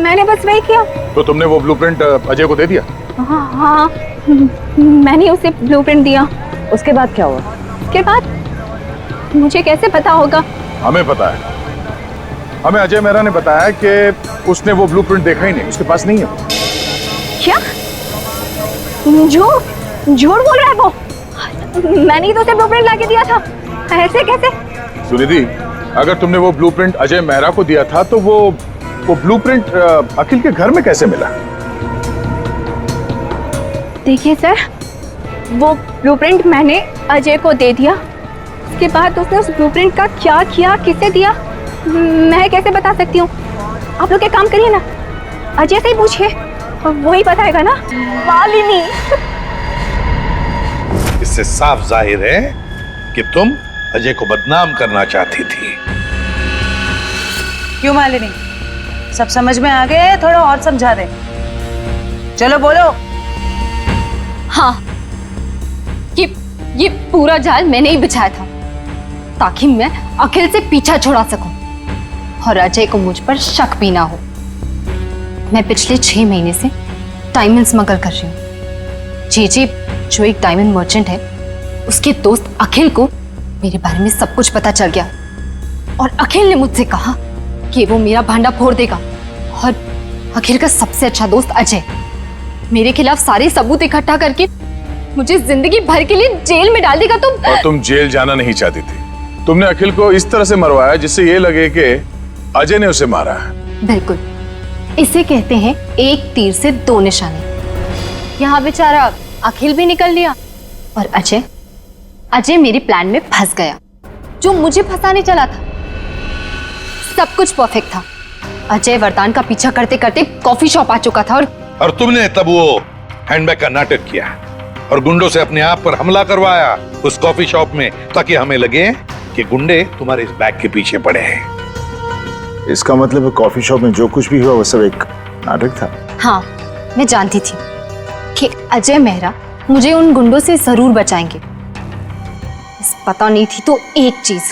मैंने बस वही किया। तो तुमने वो ब्लूप्रिंट अजय को दे दिया? हाँ, मैंने उसे ब्लूप्रिंट दिया। उसके बाद क्या हुआ? उसके बाद मुझे कैसे पता होगा? हमें पता है। हमें अजय मेहरा ने बताया कि उसने वो ब्लूप्रिंट देखा ही नहीं, उसके पास नहीं है। क्या? झूठ बोल रहा है वो। मैंने ही तो उसे ब्लूप्रिंट लाके दिया था। ऐसे कैसे? सुनिधि, अगर तुमने वो ब्लूप्रिंट अजय मेहरा को दिया था तो वो ब्लूप्रिंट अखिल के घर में कैसे मिला? देखिए सर, वो ब्लूप्रिंट मैंने अजय को दे दिया। उसके बाद उसने उस ब्लूप्रिंट का क्या किया, किसे दिया, मैं कैसे बता सकती हूँ? आप लोग एक काम करिए ना, अजय से ही पूछिए, वही बताएगा ना। मालिनी, इससे साफ जाहिर है कि तुम अजय को बदनाम करना चाहती थी। क्यों मालिनी, सब समझ में आ गए? थोड़ा और समझा दे। चलो बोलो। हाँ, ये पूरा जाल मैंने ही बिछाया था ताकि मैं अखिल से पीछा छुड़ा सकूं और अजय को मुझ पर शक भी ना हो। मैं पिछले 6 महीने से डायमंड स्मगल कर रही हूँ। जेजे जो एक डायमंड मर्चेंट है, उसके दोस्त अखिल को मेरे बारे में सब कुछ पता चल गया और अखिल ने मुझसे कहा कि वो मेरा भांडा फोड़ देगा। और अखिल का सबसे अच्छा दोस्त अजय मेरे खिलाफ सारे सबूत इकट्ठा करके मुझे जिंदगी भर के लिए जेल में डाल देगा। और तुम जेल जाना नहीं चाहती थी। तुमने अखिल को इस तरह से मरवाया जिससे ये लगे कि अजय ने उसे मारा है। बिल्कुल, इसे कहते हैं एक तीर से 2 निशाने। यहाँ बेचारा अखिल भी निकल लिया और अजय मेरे प्लान में फंस गया, जो मुझे फंसाने चला था। सब कुछ परफेक्ट था। अजय वरदान का पीछा करते करते कॉफी शॉप आ चुका था और और तुमने तब वो हैंडबैग का नाटक किया और गुंडों से अपने आप पर हमला करवाया उस कॉफी शॉप में, ताकि हमें लगे कि गुंडे तुम्हारे इस बैग के पीछे पड़े हैं। इसका मतलब है कॉफी शॉप में जो कुछ भी हुआ वो सब एक नाटक था। हाँ, मैं जानती थी कि अजय मेहरा मुझे उन गुंडों से जरूर बचाएंगे। बस पता नहीं थी तो एक चीज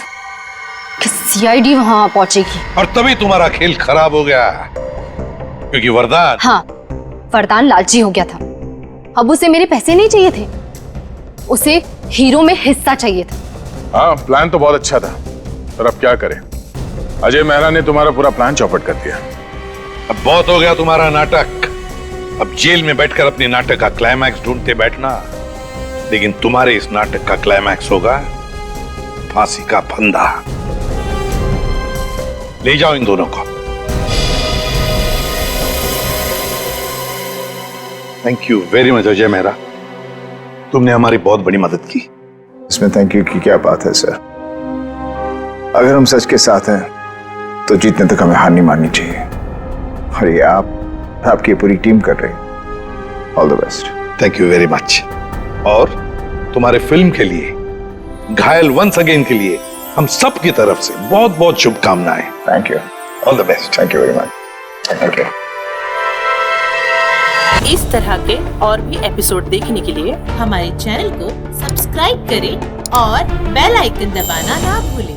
कि सीआईडी वहां पहुंचेगी। और तभी तुम्हारा खेल खराब हो गया, क्योंकि वरदान, हाँ, वरदान लालची हो गया था। अब उसे मेरे पैसे नहीं चाहिए थे, उसे हीरो में हिस्सा चाहिए था। हाँ, प्लान तो बहुत अच्छा था, पर अब क्या करें? अजय मेहरा ने तुम्हारा पूरा प्लान चौपट कर दिया। अब बहुत हो गया तुम्हारा नाटक। अब जेल में बैठकर अपने नाटक का क्लाइमैक्स ढूंढते बैठना, लेकिन तुम्हारे इस नाटक का क्लाइमैक्स होगा फांसी का फंदा। ले जाओ इन दोनों को। Thank you very much Ajay Mehra, तुमने हमारी बहुत बड़ी मदद की। इसमें थैंक यू की क्या बात है सर। अगर हम सच के साथ हैं तो जीतने तक हमें हार नहीं माननी चाहिए, और ये आपकी पूरी टीम कर रही है। All the best. Thank you very much. और तुम्हारे फिल्म के लिए, घायल वंस अगेन के लिए हम सब की तरफ से बहुत बहुत शुभकामनाएं। Thank you. All the best. Thank you very much. Thank you. इस तरह के और भी एपिसोड देखने के लिए हमारे चैनल को सब्सक्राइब करें और बेल आइकन दबाना ना भूलें।